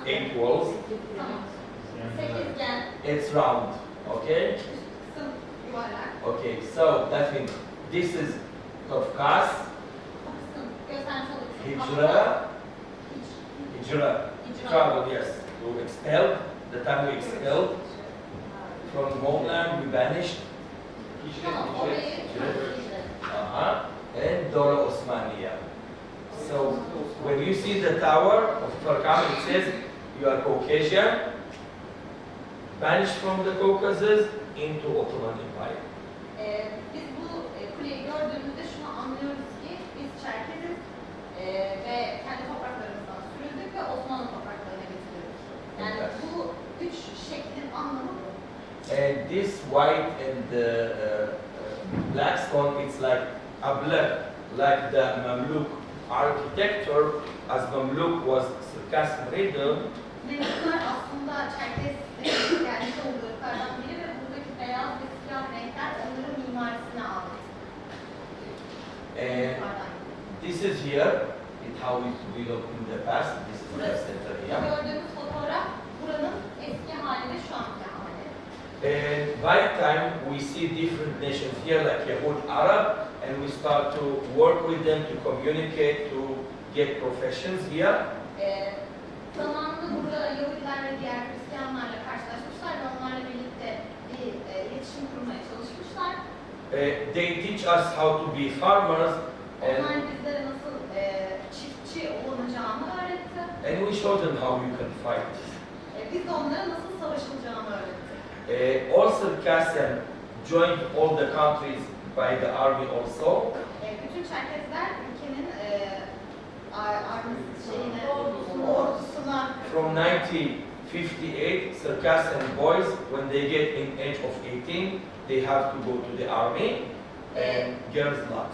8 walls. tamam. Sekizgen, It's round, okay? üst kısım yuvarlak. Okay, so that means this is Kafkas, Bu kısım göstermiş olduğu kısım. Hijra, travel, yes, to expel, the time we expelled from homeland, we vanished. Tamam, orayı And Dora Osmania. So when you see the tower of Turkam, it says you are Caucasian, vanished from the Caucasus into Ottoman Empire. Biz bu kuleyi gördüğümüzde şunu anlıyoruz ki biz Çerkeziz ve kendi topraklarımızdan sürüldük ve Osmanlı topraklarına getirildik. Yani bu üç şeklin anlamı bu. And this white and the black stone, it's like a black, like the Mamluk architecture, as Mamluk was Circassian region. Ve bunlar aslında Çerkez'de gelmiş olduğu ırklardan biri ve buradaki beyaz ve siyah renkler onların mimarisine ait. And this is here, it's how it looked in the past. This is the center here. Gördüğümüz fotoğraf buranın eski hali ve şu anki hali. And by time we see different nations here, like Yahud Arab, and we start to work with them to communicate, to get professions here. Zamanında burada Yahudiler ve diğer Hristiyanlarla karşılaşmışlar ve onlarla birlikte bir iletişim kurmaya çalışmışlar. They teach us how to be farmers, Onlar bizlere nasıl çiftçi olunacağını öğretti. and we show them how you can fight. Biz de onlara nasıl savaşılacağını öğrettik. All Circassian joined all the countries by the army also. Bütün Çerkezler ülkenin ordusuna From 1958, Circassian boys, when they get in age of 18, they have to go to the army, and girls not.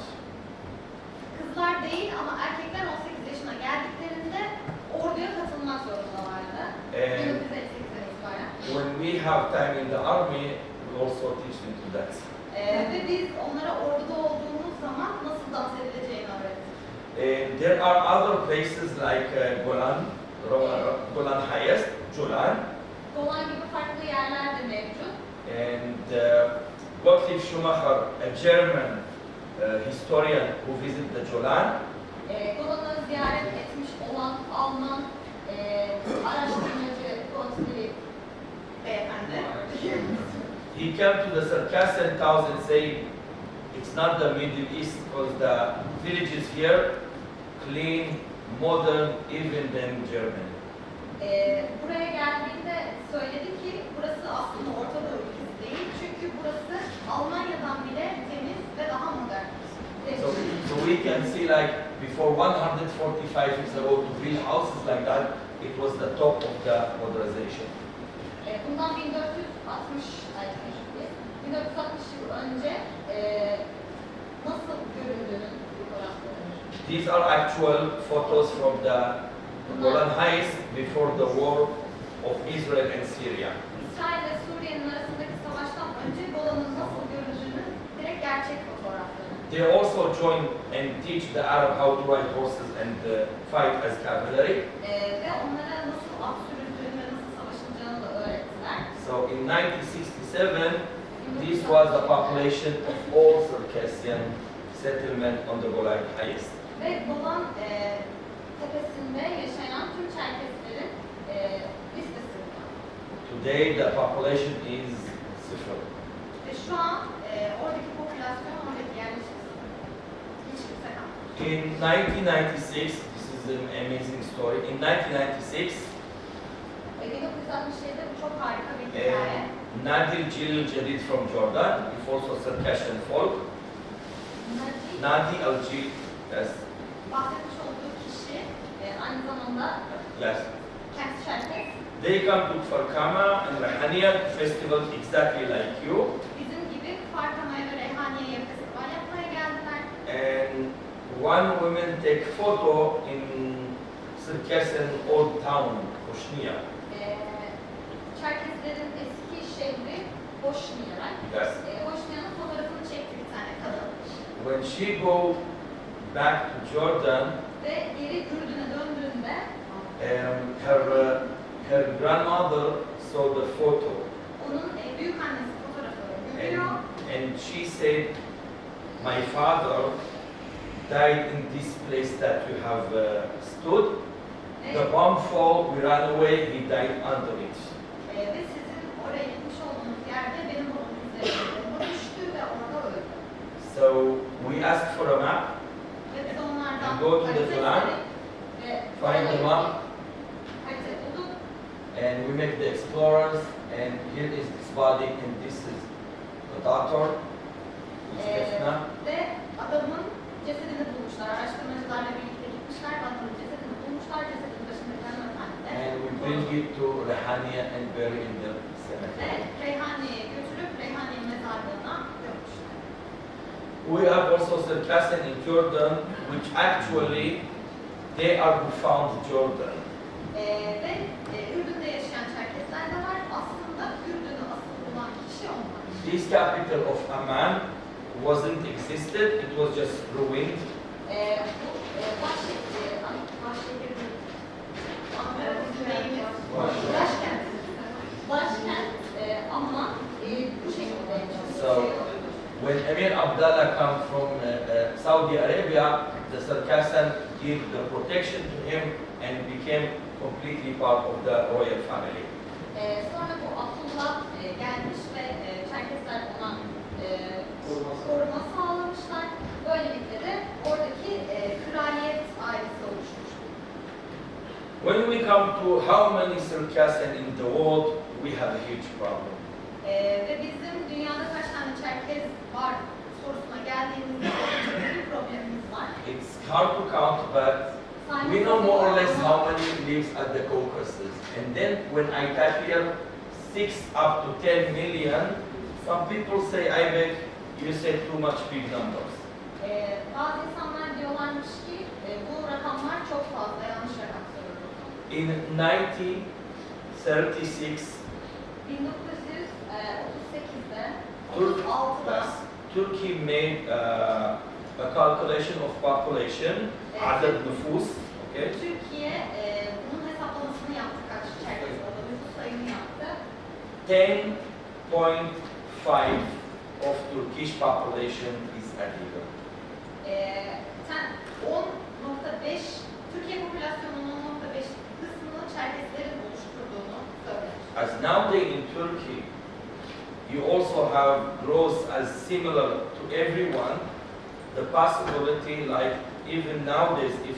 kızlar değil ama erkekler 18 yaşına geldiklerinde orduya katılmak zorundalardı. 1958'den itibaren. When we have time in the army, we also teach them to dance. Ve biz onlara orduda olduğumuz zaman nasıl dans edileceğini öğrettik. There are other places like Golan, Golan highest, Jolan, Golan gibi farklı yerler de mevcut. and Gottlieb Schumacher, a German historian who visited the Jolan. Golan'ı ziyaret etmiş olan Alman araştırmacı Gottlieb beyefendi. He came to the Circassian towns and say, it's not the Middle East because the villages here clean, modern, even than Germany. Buraya geldiğinde söyledi ki burası aslında Orta Doğu ülkesi değil çünkü burası Almanya'dan bile temiz ve daha modern. So we can see like before 145 years ago to build houses like that, it was the top of the modernization. Bundan 1460 yıl önce nasıl göründüğünün fotoğrafları. These are actual photos from the Golan Heights before the war of Israel and Syria. İsrail ve Suriye'nin arasındaki savaştan önce Golan'ın nasıl göründüğünü direkt gerçek fotoğrafları. They also join and teach the Arab how to ride horses and fight as cavalry. Ve onlara nasıl at sürüldüğünü ve nasıl savaşılacağını da öğrettiler. So in 1967, this was the population of all Circassian settlement on the Golan Heights. Ve Golan tepesinde yaşayan tüm Çerkeslerin listesi. Today the population is 0. Ve şu an oradaki popülasyon, oradaki yerleşik hiç kimse kalmadı. In 1996, this is an amazing story. In 1996, 1967'de bu çok harika bir hikaye. Nadir Jil Jadid from Jordan, it's also Circassian folk. Nadi Al Jil, yes. Bahsetmiş olduğu kişi aynı zamanda Yes. kendisi çerkes. They come to Kfar and Rahaniya festival exactly like you. Bizim gibi Kfar ve Reyhaniye'ye festival yapmaya geldiler. And one woman take photo in Circassian old town, Bosnia. Çerkeslerin eski şehri Boşniya. Yes. Boşniya'nın fotoğrafını çekti bir tane kadın. When she go back to Jordan, Ve geri Ürdün'e döndüğünde her grandmother saw the photo, onun büyük annesi fotoğrafı görüyor. and she said, "My father died in this place that you have stood. The bomb fall, we ran away, he died under it." Ve sizin oraya gitmiş olduğunuz yerde benim babamın üzerinde düştü ve orada öldü. So we asked for a map, Ve biz onlardan and go to the harita Golan, istedik ve find the map, harita bulduk. and we make the explorers, and here is this body, and this is the daughter, it's Efna. Ve adamın cesedini bulmuşlar. Araştırmacılarla birlikte gitmişler. Adamın cesedini bulmuşlar. Cesedin başındaki hanımefendi de. And we bring it to Rahaniya and bury in the Ve cemetery. Reyhaniye'ye götürüp Reyhaniye'nin mezarlığına gömmüşler. We have also Circassian in Jordan, which actually they are who found Jordan. Ve Ürdün'de yaşayan Çerkesler de var. Aslında Ürdün'ü asıl bulan kişi onlar. This capital of Amman wasn't existed, it was just ruined. Bu başkent değil. Ankara bizim neyimiz? Başkent. Başkent ama bu şekilde yaşıyor. So when Emir Abdallah came from Saudi Arabia, the Circassian gave the protection to him and became completely part of the royal family. Sonra bu Abdullah gelmiş ve Çerkesler ona koruma sağlamışlar. Böylelikle de oradaki kraliyet ailesi oluşmuş. When we come to how many Circassian in the world, we have a huge problem. Ve bizim dünyada kaç tane Çerkez var sorusuna geldiğimizde çok büyük bir problemimiz var. It's hard to count, but we know more or less how many lives at the Caucasus. And then when I type here 6 up to 10 million, some people say, I beg, you say too much big numbers. Bazı insanlar diyorlarmış ki bu rakamlar çok fazla, yanlış rakam söylüyorsunuz. In 1936, 1938'de, Tur- 36'da Turkey made a calculation of population, adet nüfus, okay? Türkiye bunun hesaplamasını yaptı, kaç Çerkez olduğu nüfus sayımı yaptı. 10.5 of Turkish population is adige. 10.5, Türkiye popülasyonunun 10.5 kısmını Çerkeslerin oluşturduğunu söylemiş. As nowadays in Turkey, you also have growth as similar to everyone, the possibility like even nowadays if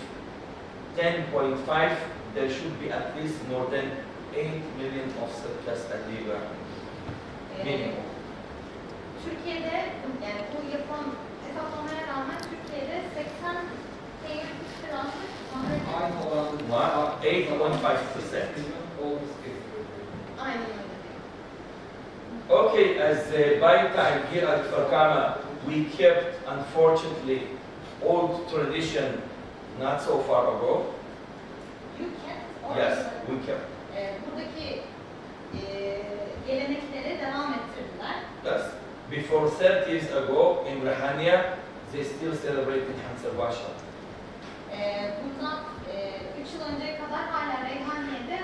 10.5, there should be at least more than 8 million of Circassian adige minimum. Türkiye'de yani bu yapılan hesaplamaya rağmen Türkiye'de 80 8.5%. Aynen öyle. Okay, as by time here at Farkama, we kept unfortunately old tradition not so far ago. Yes, we kept. Buradaki gelenekleri devam ettirdiler. Yes. Before 30 years ago in Rahaniya, they still celebrated Hansabasha. Bundan 3 yıl önceye kadar hala Reyhaniye'de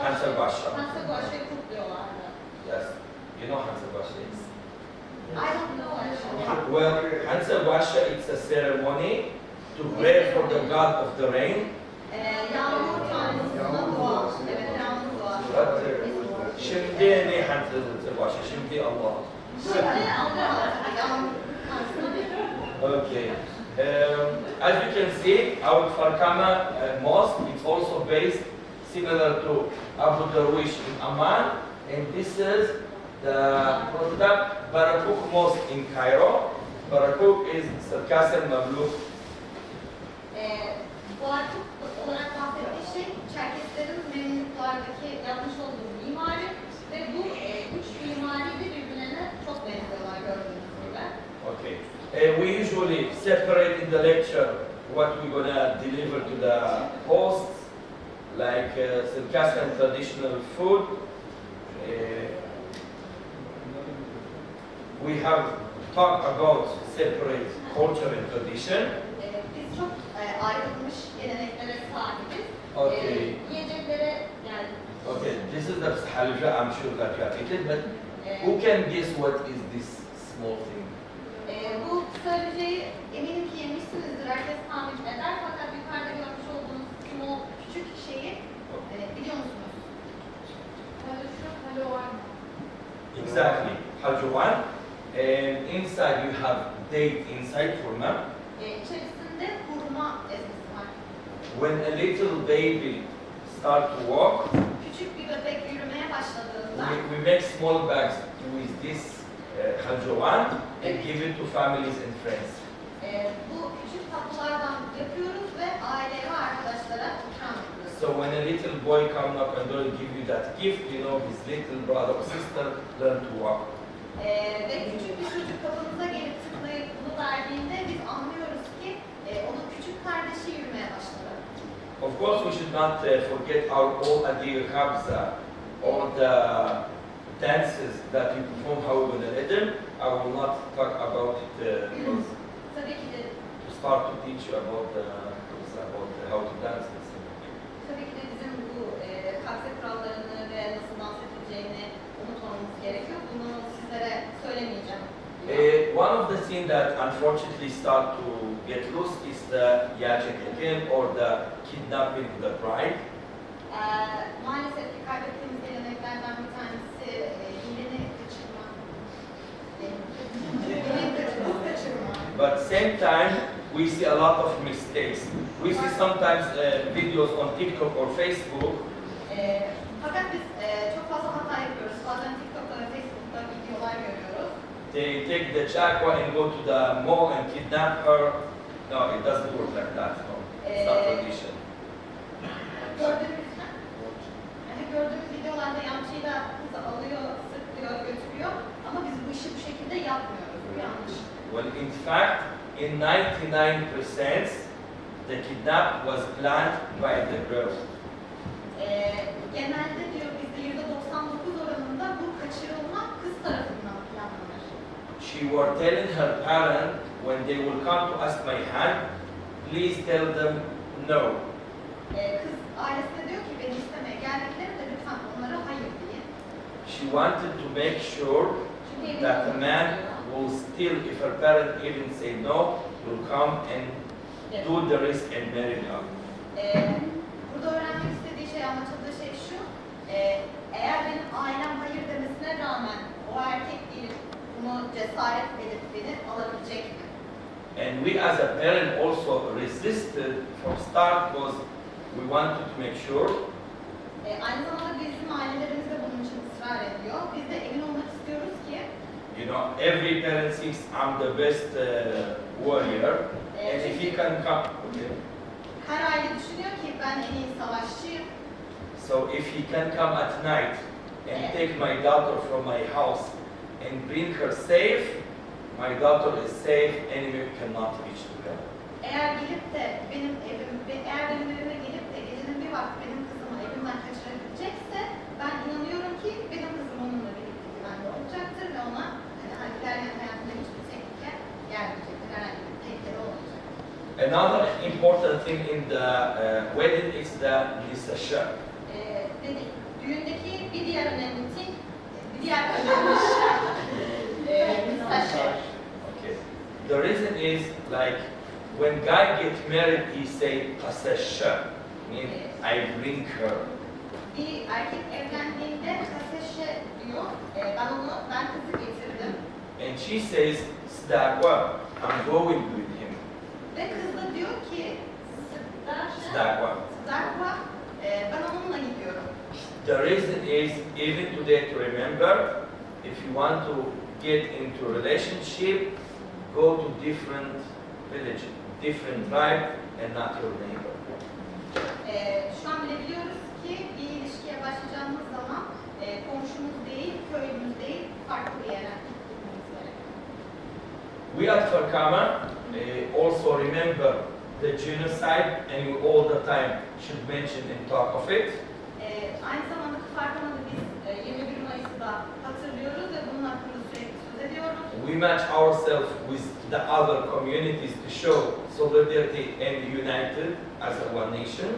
Hansabasha'yı kutluyorlardı. Yes, you know Hansabasha is. I don't know actually. Well, Hansabasha it's a ceremony to pray for the god of the rain. Yağmur tanrısına dua. Evet, yağmur dua. But şimdi ne Hansabasha? Şimdi Allah. Şimdi Allah yağmur tanrısına değil. Okay. As you can see, our Farkama mosque is also based similar to Abu Darwish in Amman, and this is the product Barakuk Mosque in Cairo. Barakuk is Circassian Mamluk. Barakuk olarak bahsettiği şey Çerkeslerin Memlüklardaki yapmış olduğu mimari ve bu üç mimari de birbirlerine çok benziyorlar gördüğünüz gibi. Okay. We usually separate in the lecture what we're gonna deliver to the hosts, like Circassian traditional food. We have talked about separate culture and tradition. Biz çok ayrılmış geleneklere sahibiz. Okay. Yiyeceklere yani Okay, this is the halja. I'm sure that you have eaten, but who can guess what is this small thing? bu söyleyeceği eminim ki yemişsinizdir. Herkes tahmin eder fakat yukarıda görmüş olduğunuz small küçük şeyi biliyor musunuz? Exactly, haljuan. And inside you have date inside hurma. İçerisinde hurma ezmesi var. When a little baby start to walk, Küçük bir bebek yürümeye başladığında we make small bags with this haljuan and give it to families and friends. bu küçük tatlılardan yapıyoruz ve aileye ve arkadaşlara ikram ediyoruz. So when a little boy come knock on the door and give you that gift, you know his little brother or sister learn to walk. Ve küçük bir çocuk kapımıza gelip tıklayıp bunu verdiğinde biz anlıyoruz ki onun küçük kardeşi yürümeye başladı. Of course, we should not forget our old adige kabza, all the dances that we perform, how we're going to lead them. I will not talk about it because Tabii ki de to start to teach you about how to dance. tabii ki de bizim bu kakse kurallarını ve nasıl dans edileceğini unutmamamız gerekiyor. Bunu sizlere söylemeyeceğim. One of the things that unfortunately start to get loose is the yachekakin or the kidnapping of the bride. Maalesef ki kaybettiğimiz geleneklerden bir tanesi gelini kaçırma. Kız kaçırma. But same time, we see a lot of mistakes. We see sometimes videos on TikTok or Facebook. Fakat biz çok fazla hata yapıyoruz. Bazen TikTok'ta ve Facebook'ta videolar görüyoruz. They take the chakwa and go to the mall and kidnap her. No, it doesn't work like that. No, it's not tradition. Gördüğümüz videolarda yamçıyla kızı alıyor, sırtlıyor, götürüyor. Ama biz bu işi bu şekilde yapmıyoruz. Bu yanlış. Well, in fact, in 99%, the kidnap was planned by the girl. Genelde diyor bizde %99 oranında bu kaçırılma kız tarafından planlanır. She was telling her parent when they will come to ask my hand, please tell them no. Kız ailesine diyor ki beni istemeye geldiklerinde lütfen onlara hayır deyin. She wanted to make sure that the man will still, if her parent even say no, will come and do the risk and marry her. Burada öğrenmek istediği şey, anlatıldığı şey şu. Eğer benim ailem hayır demesine rağmen o erkek gelip bunu cesaret edip beni alabilecek mi? And we as a parent also resisted from start because we wanted to make sure Aynı zamanda bizim ailelerimiz de bunun için ısrar ediyor. Biz de emin olmak istiyoruz ki you know, every parent thinks I'm the best warrior, and if he can come, okay. her aile düşünüyor ki ben en iyi savaşçıyım. So if he can come at night and take my daughter from my house and bring her safe, my daughter is safe, enemy cannot reach to her. Eğer benim evime gelip de gecenin bir vakti benim kızımı evimden kaçırabilecekse ben inanıyorum ki benim kızım onunla birlikte güvende olacaktır ve ona ilerleyen hayatında hiçbir tehlike gelmeyecektir, herhangi bir tehlike olmayacak. Another important thing in the wedding is the nisasha. Dedik, düğündeki bir diğer önemli şey, saçı. Okay. The reason is like when guy gets married, he say kasasha, means I bring her. Bir erkek evlendiğinde kaseşe diyor, ben kızı getirdim. And she says sdakwa, I'm going with him. Ve kız da diyor ki, Sdakwa. ben onunla gideceğim. The reason is, even today, to remember, if you want to get into relationship, go to different village, different tribe, and not your neighbor. Şu an bile biliyoruz ki bir ilişkiye başlayacağımız zaman komşumuz değil, köylümüz değil, farklı bir yere gitmemiz gerekiyor. We at Farkama also remember the genocide, and we all the time should mention and talk of it. Aynı zamanda Kfarkama'da biz 21 Mayıs'ı da hatırlıyoruz ve bunun hakkında sürekli söz ediyoruz. We match ourselves with the other communities to show solidarity and united as a one nation.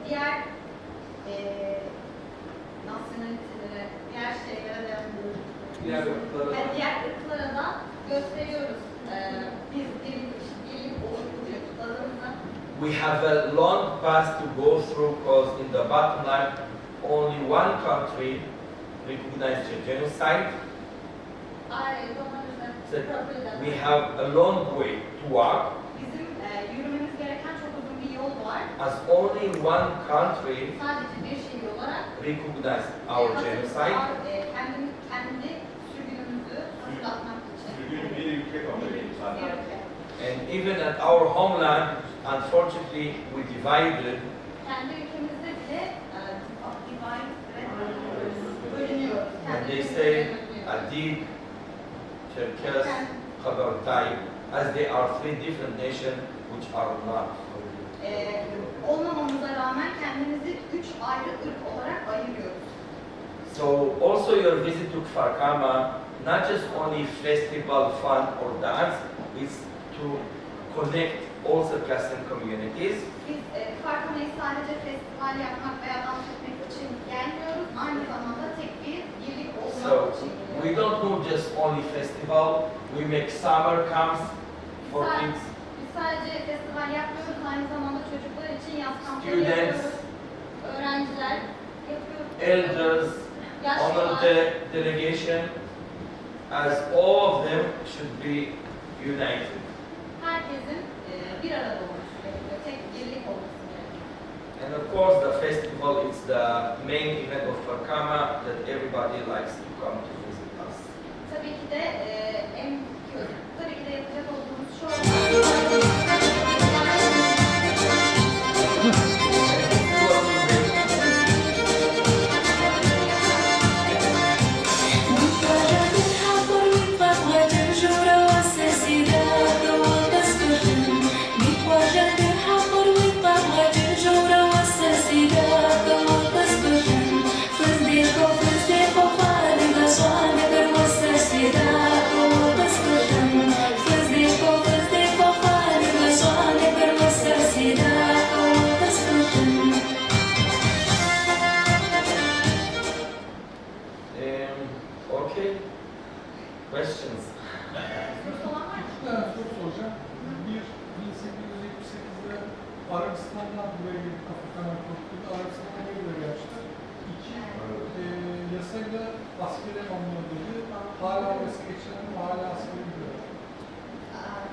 Diğer nasyonalitelere, diğer şeylere de diğer ırklara da gösteriyoruz. Biz birlik oluşturuyoruz. We have a long path to go through because in the bottom line, only one country recognizes the genocide. So we have a long way to walk. Bizim yürümemiz gereken çok uzun bir yol var. As only one country Sadece bir şehir olarak recognizes our genocide. Kendi sürgünümüzü hatırlatmak için. Bir ülke kabul ediyor zaten. And even at our homeland, unfortunately, we divided. Kendi ülkemizde bile bölünüyoruz. And they say adige, çerkes, kabardey, as they are three different nations which are not. Olmamamıza rağmen kendimizi 3 ayrı ırk olarak ayırıyoruz. So also your visit to Farkama, not just only festival, fun or dance, is to connect all Circassian communities. Biz Farkama'yı sadece festival yapmak veya dans etmek için gelmiyoruz. Aynı zamanda tek bir birlik So olmak için we geliyoruz. don't do just only festival, we make summer camps for kids, Biz sadece festival yapmıyoruz. Aynı zamanda çocuklar için yaz kampları students, yapıyoruz. Öğrenciler yapıyoruz. elders, honor the delegation, as all of them should be united. Herkesin bir arada olması gerekiyor. Tek birlik olması gerekiyor. And of course the festival is the main event of Farkama that everybody likes to come to visit us. Tabii ki de yapacak olduğumuz şu Okay, questions? Soru soracağım. 1878'de Arabistan'dan buraya gelip Kafkasya kurtuldu. Arabistan'a ne göre gelmişler? 2, yasayla askeri alınmadığı, hala orası geçiren ve hala askeri gidiyor.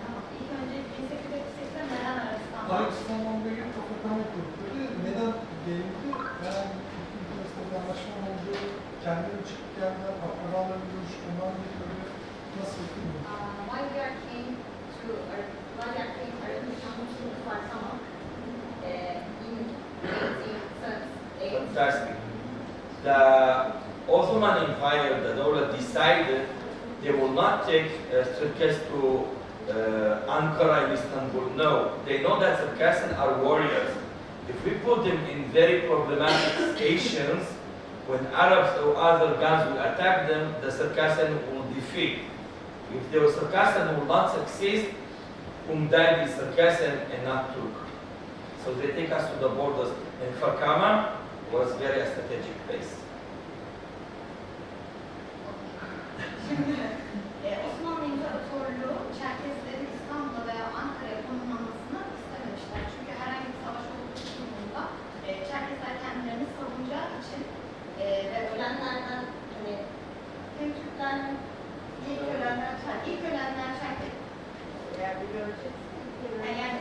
Tamam. İlk önce 1878'de neden Arabistan'da? Arabistan'dan buraya gelip Kafkasya kurtuldu. Neden geldi? Yani iki ülkesinde bir anlaşma oldu. Kendileri çıkıp geldiler, akrabalarla görüştü. Ondan bir böyle nasıl yapılıyor? Why we are came to Arabistan to Farkama in 1878? Fantastic. The Ottoman Empire, the Dawla decided they will not take Çerkes to Ankara and Istanbul. No, they know that Circassian are warriors. If we put them in very problematic stations, when Arabs or other guns will attack them, the Circassian will defeat. If the Circassian will not succeed, Umday is Circassian and not Turk. So they take us to the borders. And Farkama was very strategic place. Şimdi Osmanlı İmparatorluğu Çerkezlerin İstanbul'a veya Ankara'ya konumlanmasını istememişler. Çünkü herhangi bir savaş olduğu durumunda Çerkezler kendilerini savunacağı için ve ölenlerden hani hem Türklerden ilk ölenler Çerkez eğer biri ölecekse yani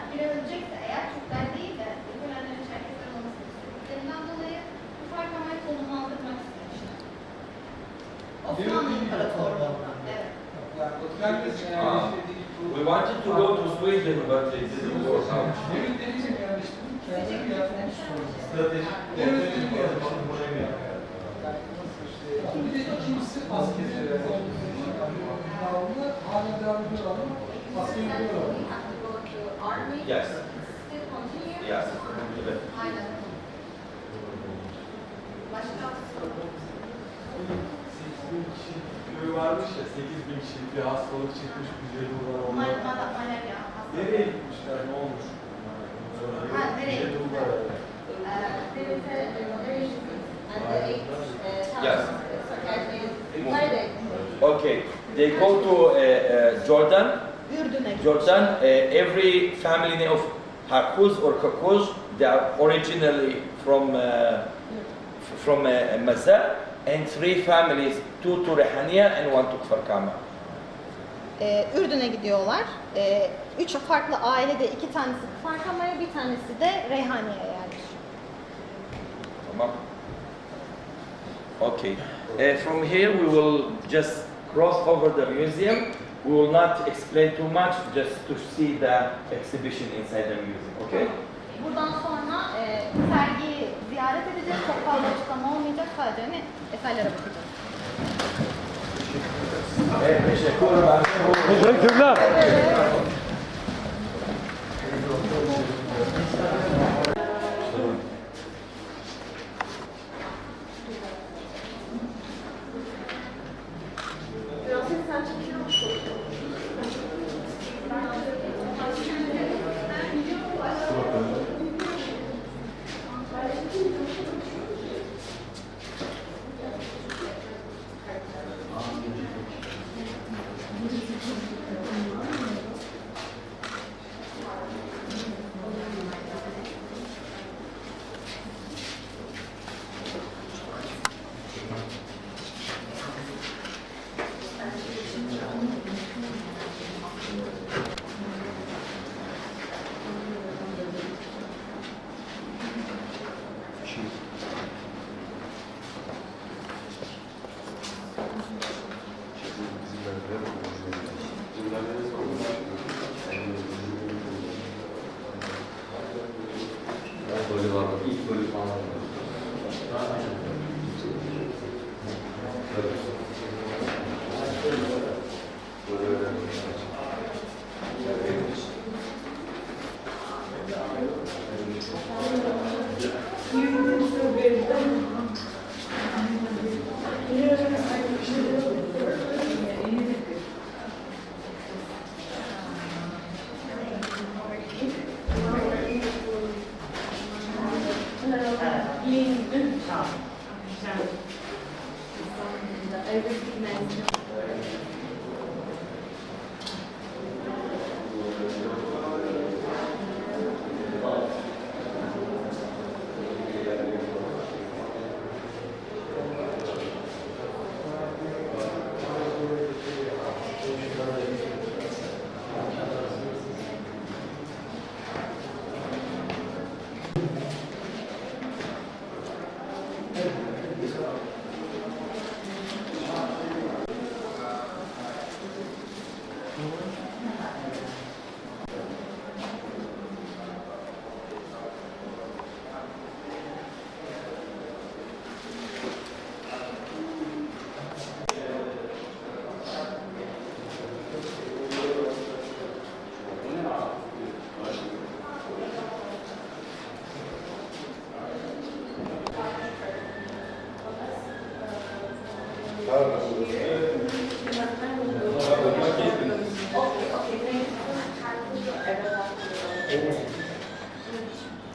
biri ölecekse eğer Türkler değil de ilk ölenlerin Çerkezler olmasını istediklerinden dolayı bu Yes. Yes. Varmış ya 8.000 kişilik bir hastalık çıkmış bir yıllar nereye gitmişler, ne olmuş? Yes. Okay. They go to Jordan. Jordan. Every family name of Hakuz or Kakuz, they are originally from Maza, and 3 families, 2 to Rehaniya and 1 to Kfar. Ürdün'e gidiyorlar. 3 farklı ailede 2 tanesi Kfar, bir tanesi de Reyhaniye'ye yerleşiyor. Tamam. Okay. From here we will just cross over the museum. We will not explain too much, just to see the exhibition inside the museum. Okay? Buradan sonra sergiyi ziyaret edeceğiz. Çok fazla açıklama olmayacak. Sadece hani eserlere bakacağız. Evet, teşekkürler. Teşekkürler.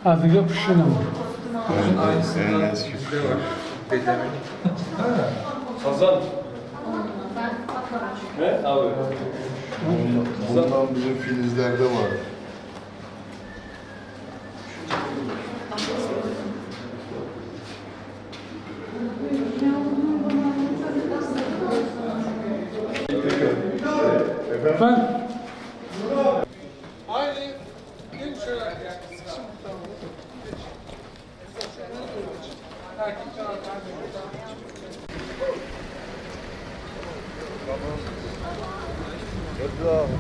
Adige kuşuna mı? En eski bizde var. Bedemek. Sazan. Ne abi? Bundan bizim filizlerde var. Efendim? Haydi. Gelin şöyle ya. Şimdi tamam. Erkekten Hadi abi.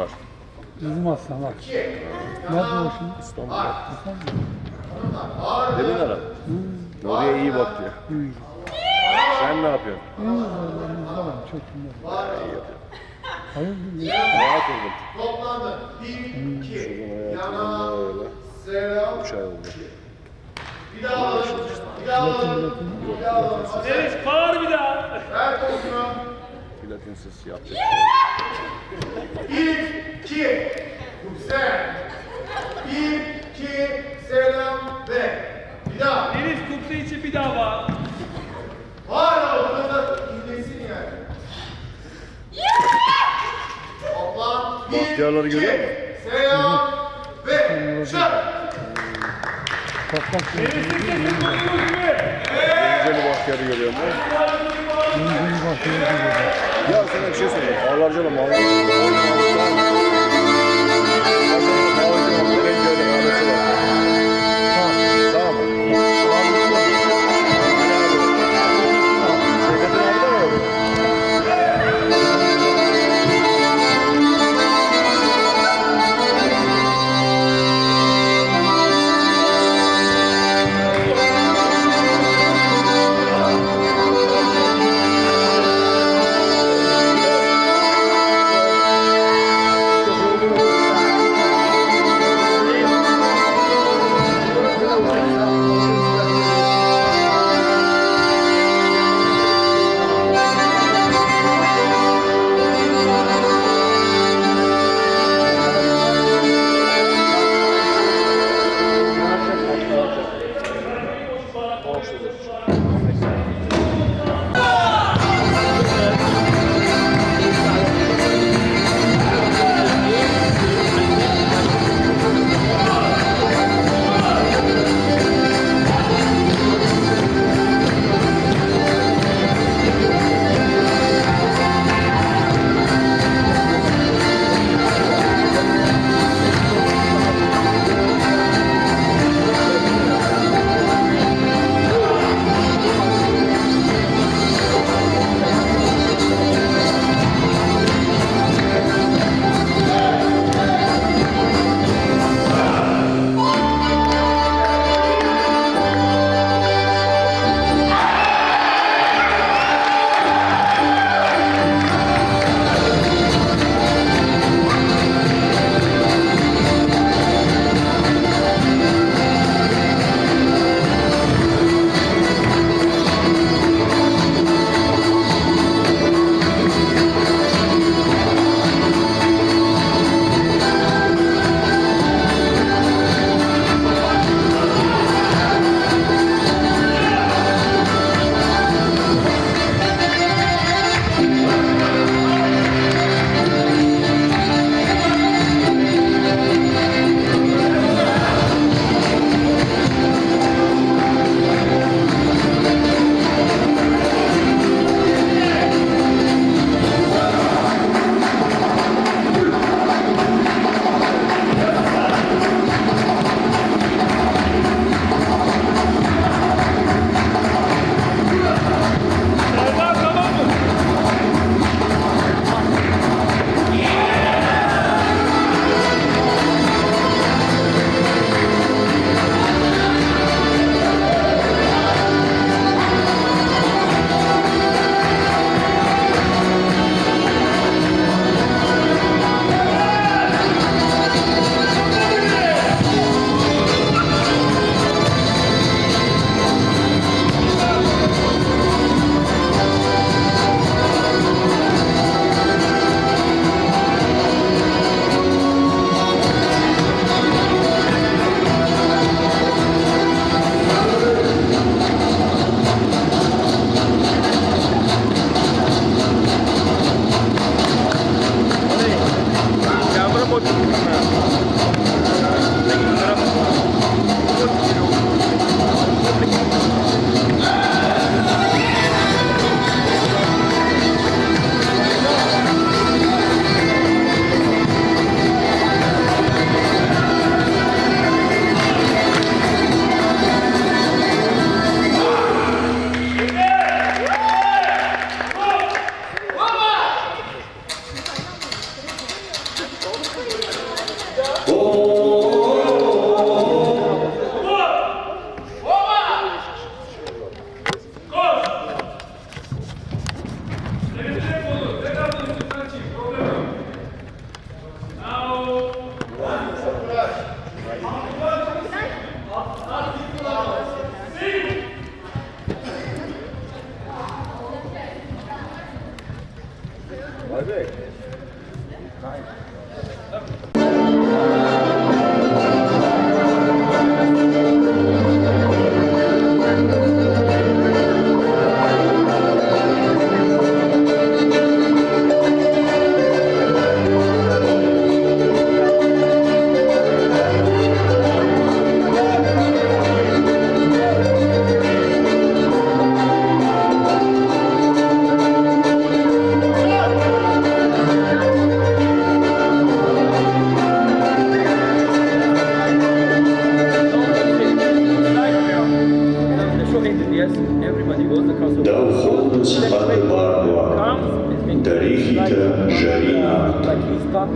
var. Bizim aslan bak. Nerede o şimdi? İstanbul'da. Demin ara. Oraya iyi bak diyor. Sen ne yapıyorsun? Çok iyi. İyi yapıyorum. Hayır, Rahat oldum. Toplandı. 1, 2, yana, Böyle. selam. 3 ay oldu. Bir daha alalım. Bir daha alalım. Bir daha alalım. Deniz bağır bir daha. Ver kolunu. Platinsiz yapacak. 1, 2, güzel. 1, 2, selam ve bir daha. Deniz kukla için bir daha bağır. Hala o kadar inlesin yani. Toplan. 1, Bahtiyarları görüyor musun? selam ve şart. Deniz'in sesini duyuyoruz mu? Denizeli bahtiyarı görüyor musun? Ya sana bir şey söyleyeyim. Ağlarca da mağlar. Tamam mı?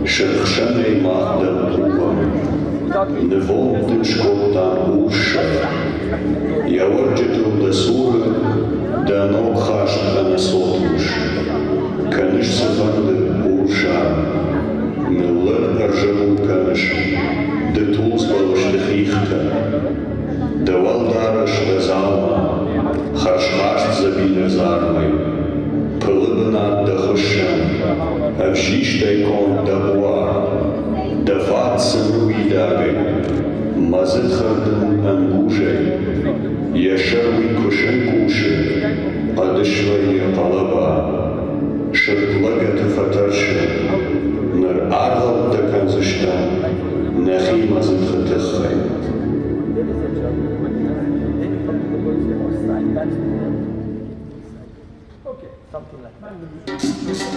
Шерхшений магдам тугом, неволтим шкоттан уша, яворджиту да сура, да ног хашт анасотуш, каныш сафанды уша, миллер аржаву каныш, да тулз балышты хихта, да валдараш да залма, харшхашт забиля зармай, пылыбына да хышан, Avşişte kon da buar, da fatsın uidagay, mazet khardın angujay, yaşarvi kuşen kuşe, adışvayı alaba, şırtlagatı fatarşı, nar argal da kanzıştan, nahi mazet khatıkhay. Something like that.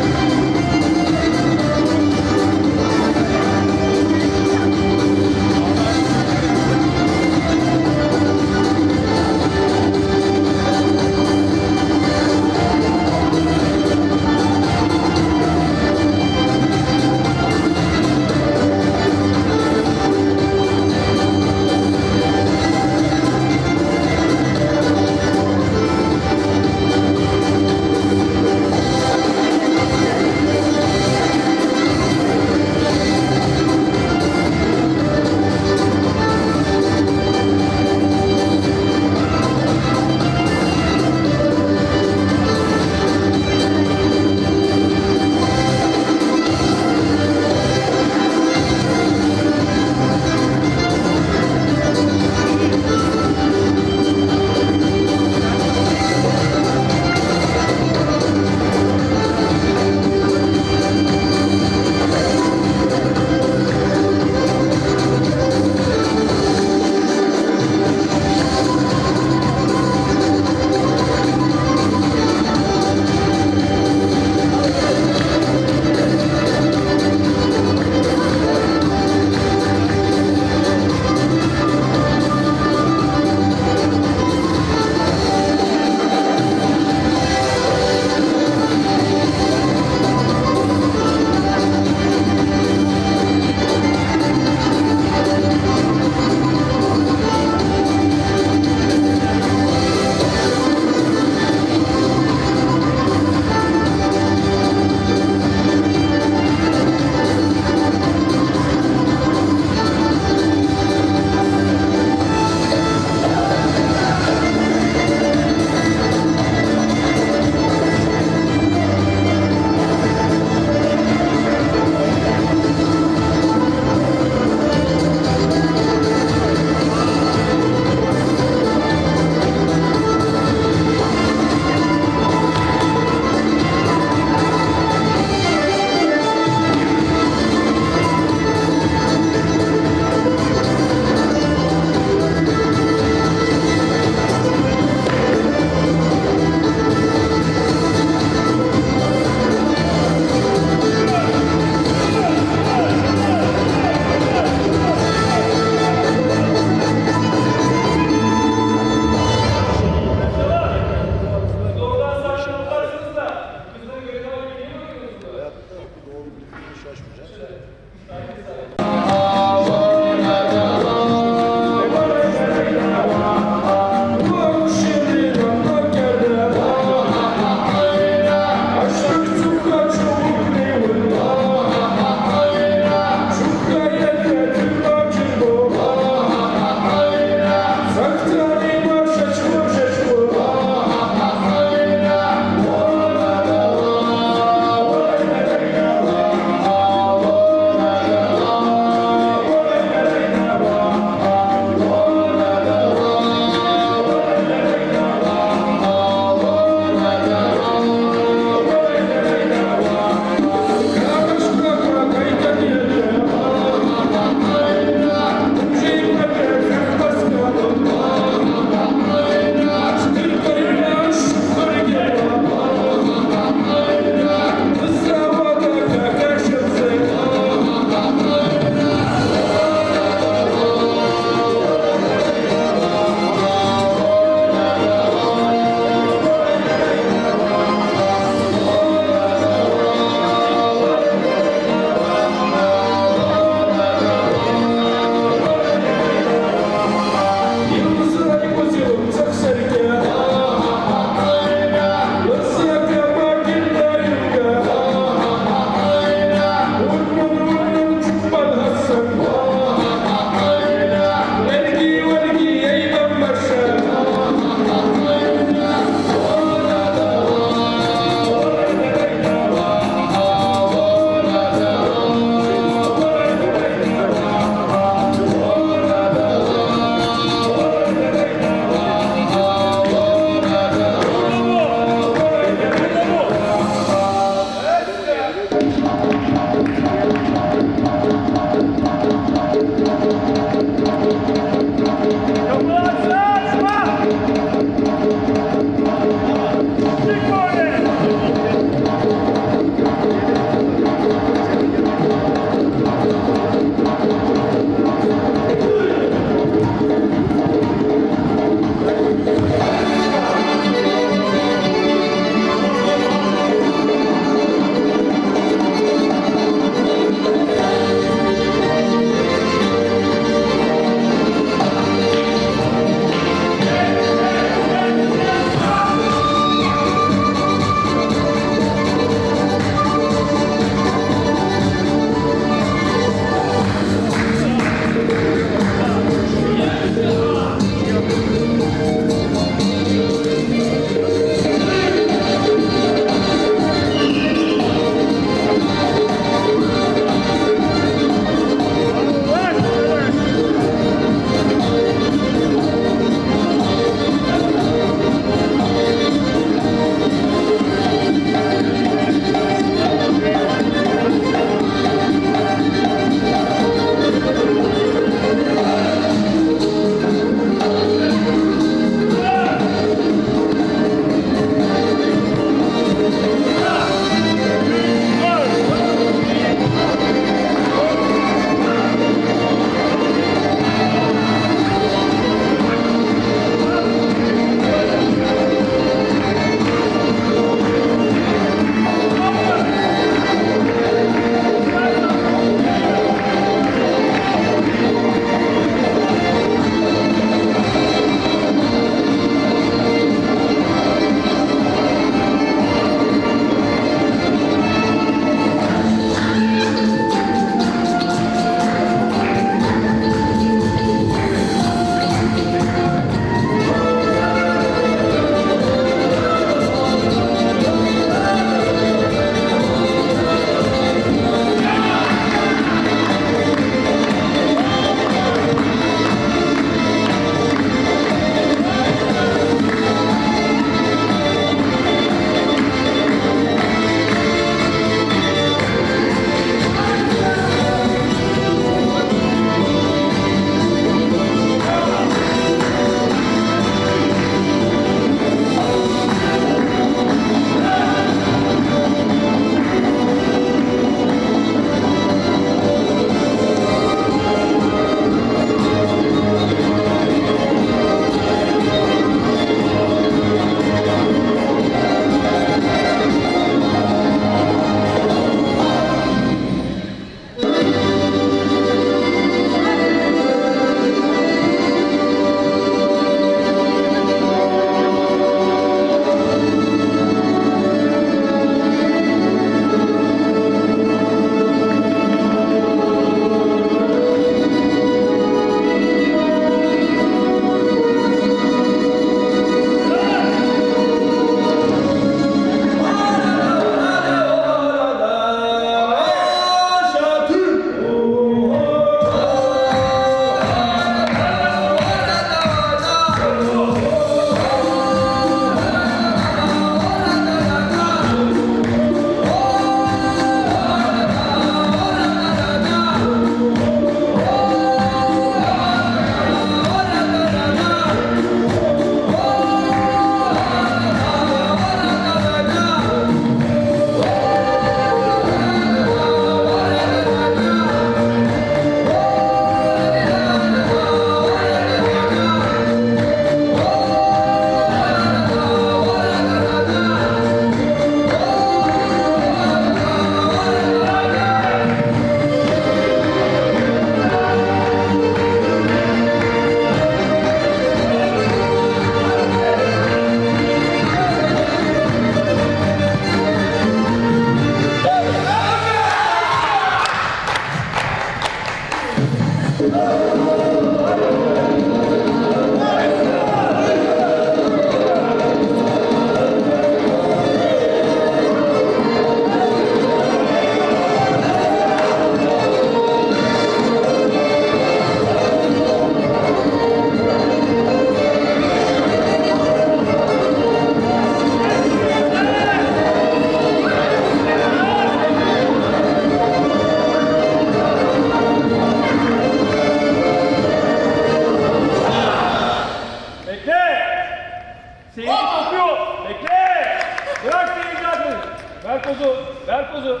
Seyirci kopuyor. Bekle. Bırak seyirci atın. Ver pozu. Ver pozu.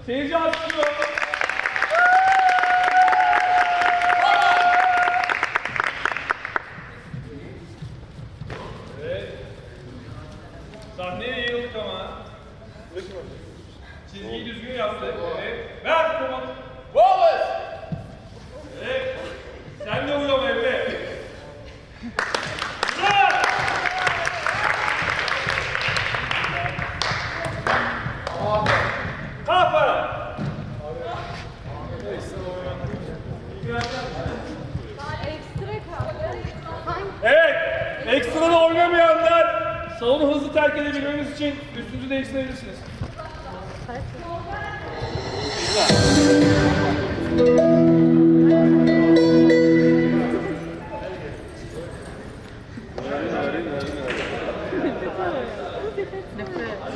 Seyirci atıyor. Evet. Sahneye yayıldık ama. Çizgiyi düzgün yaptık. Evet. Ver komut. Wallace. Evet. Sen de uyuyor Emre. Kfar. Evet. Ekstra da oynamayanlar salonu hızlı terk edebilmemiz için üstünüzü değiştirebilirsiniz.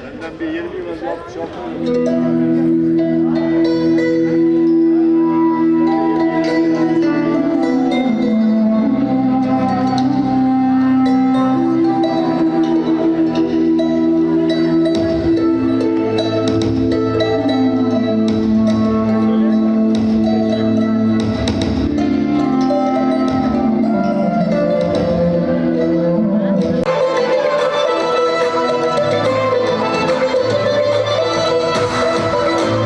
Senden bir 20 yıl önce 66 Thank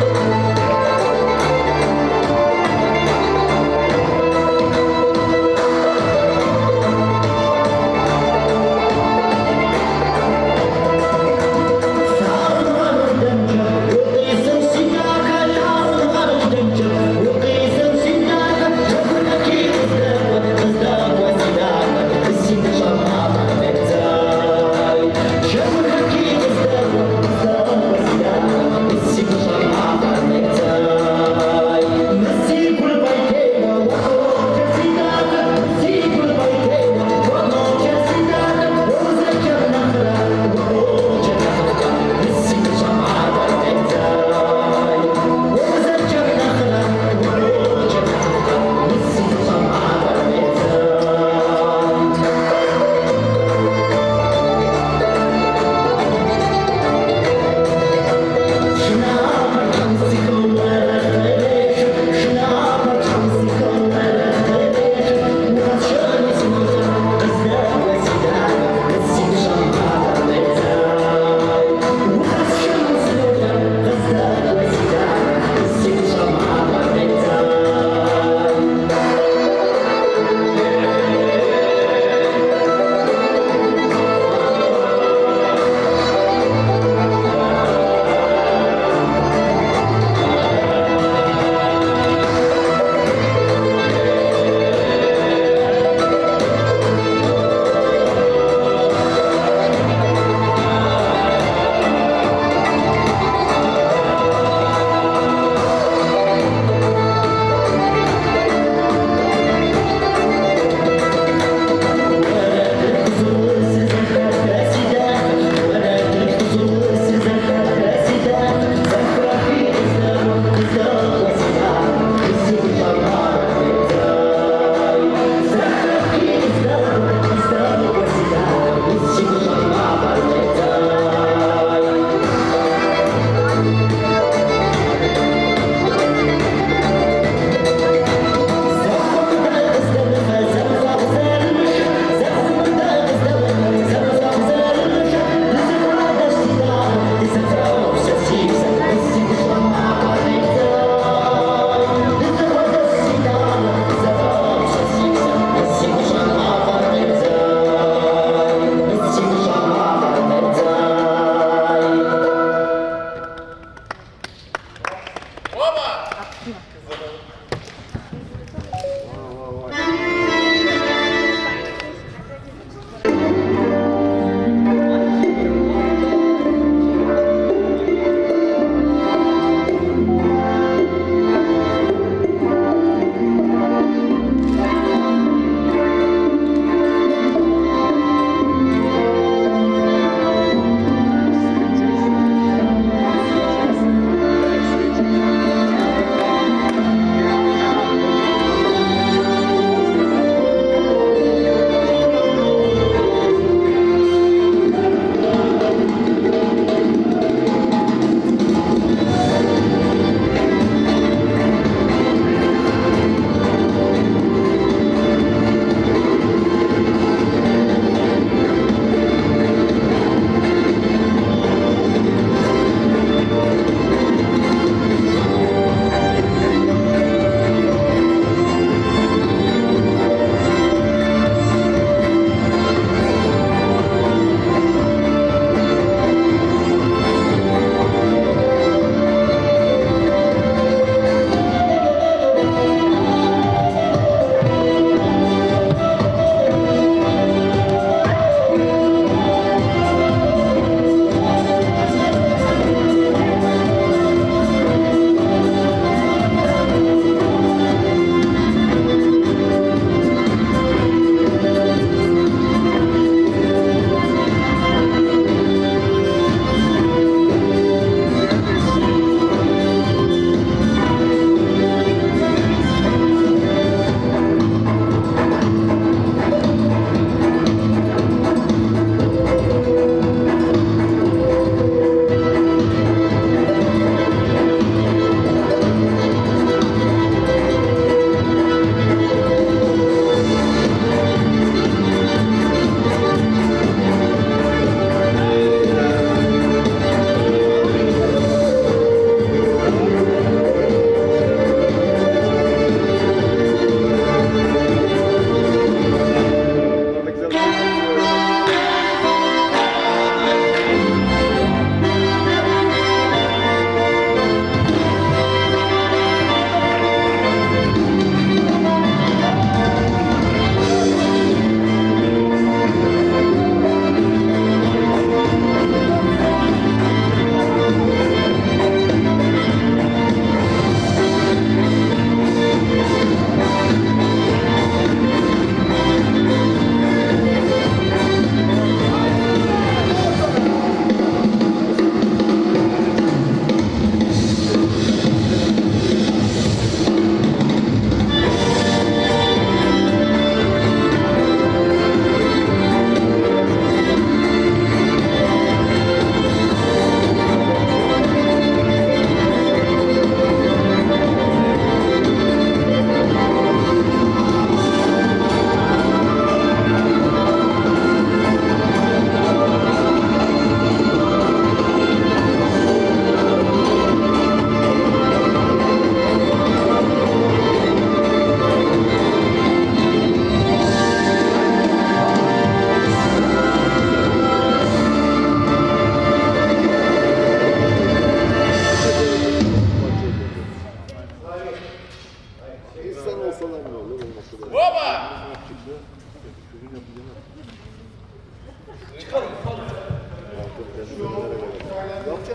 Ne yapacaksın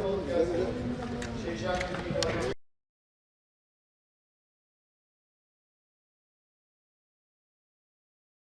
oğlum?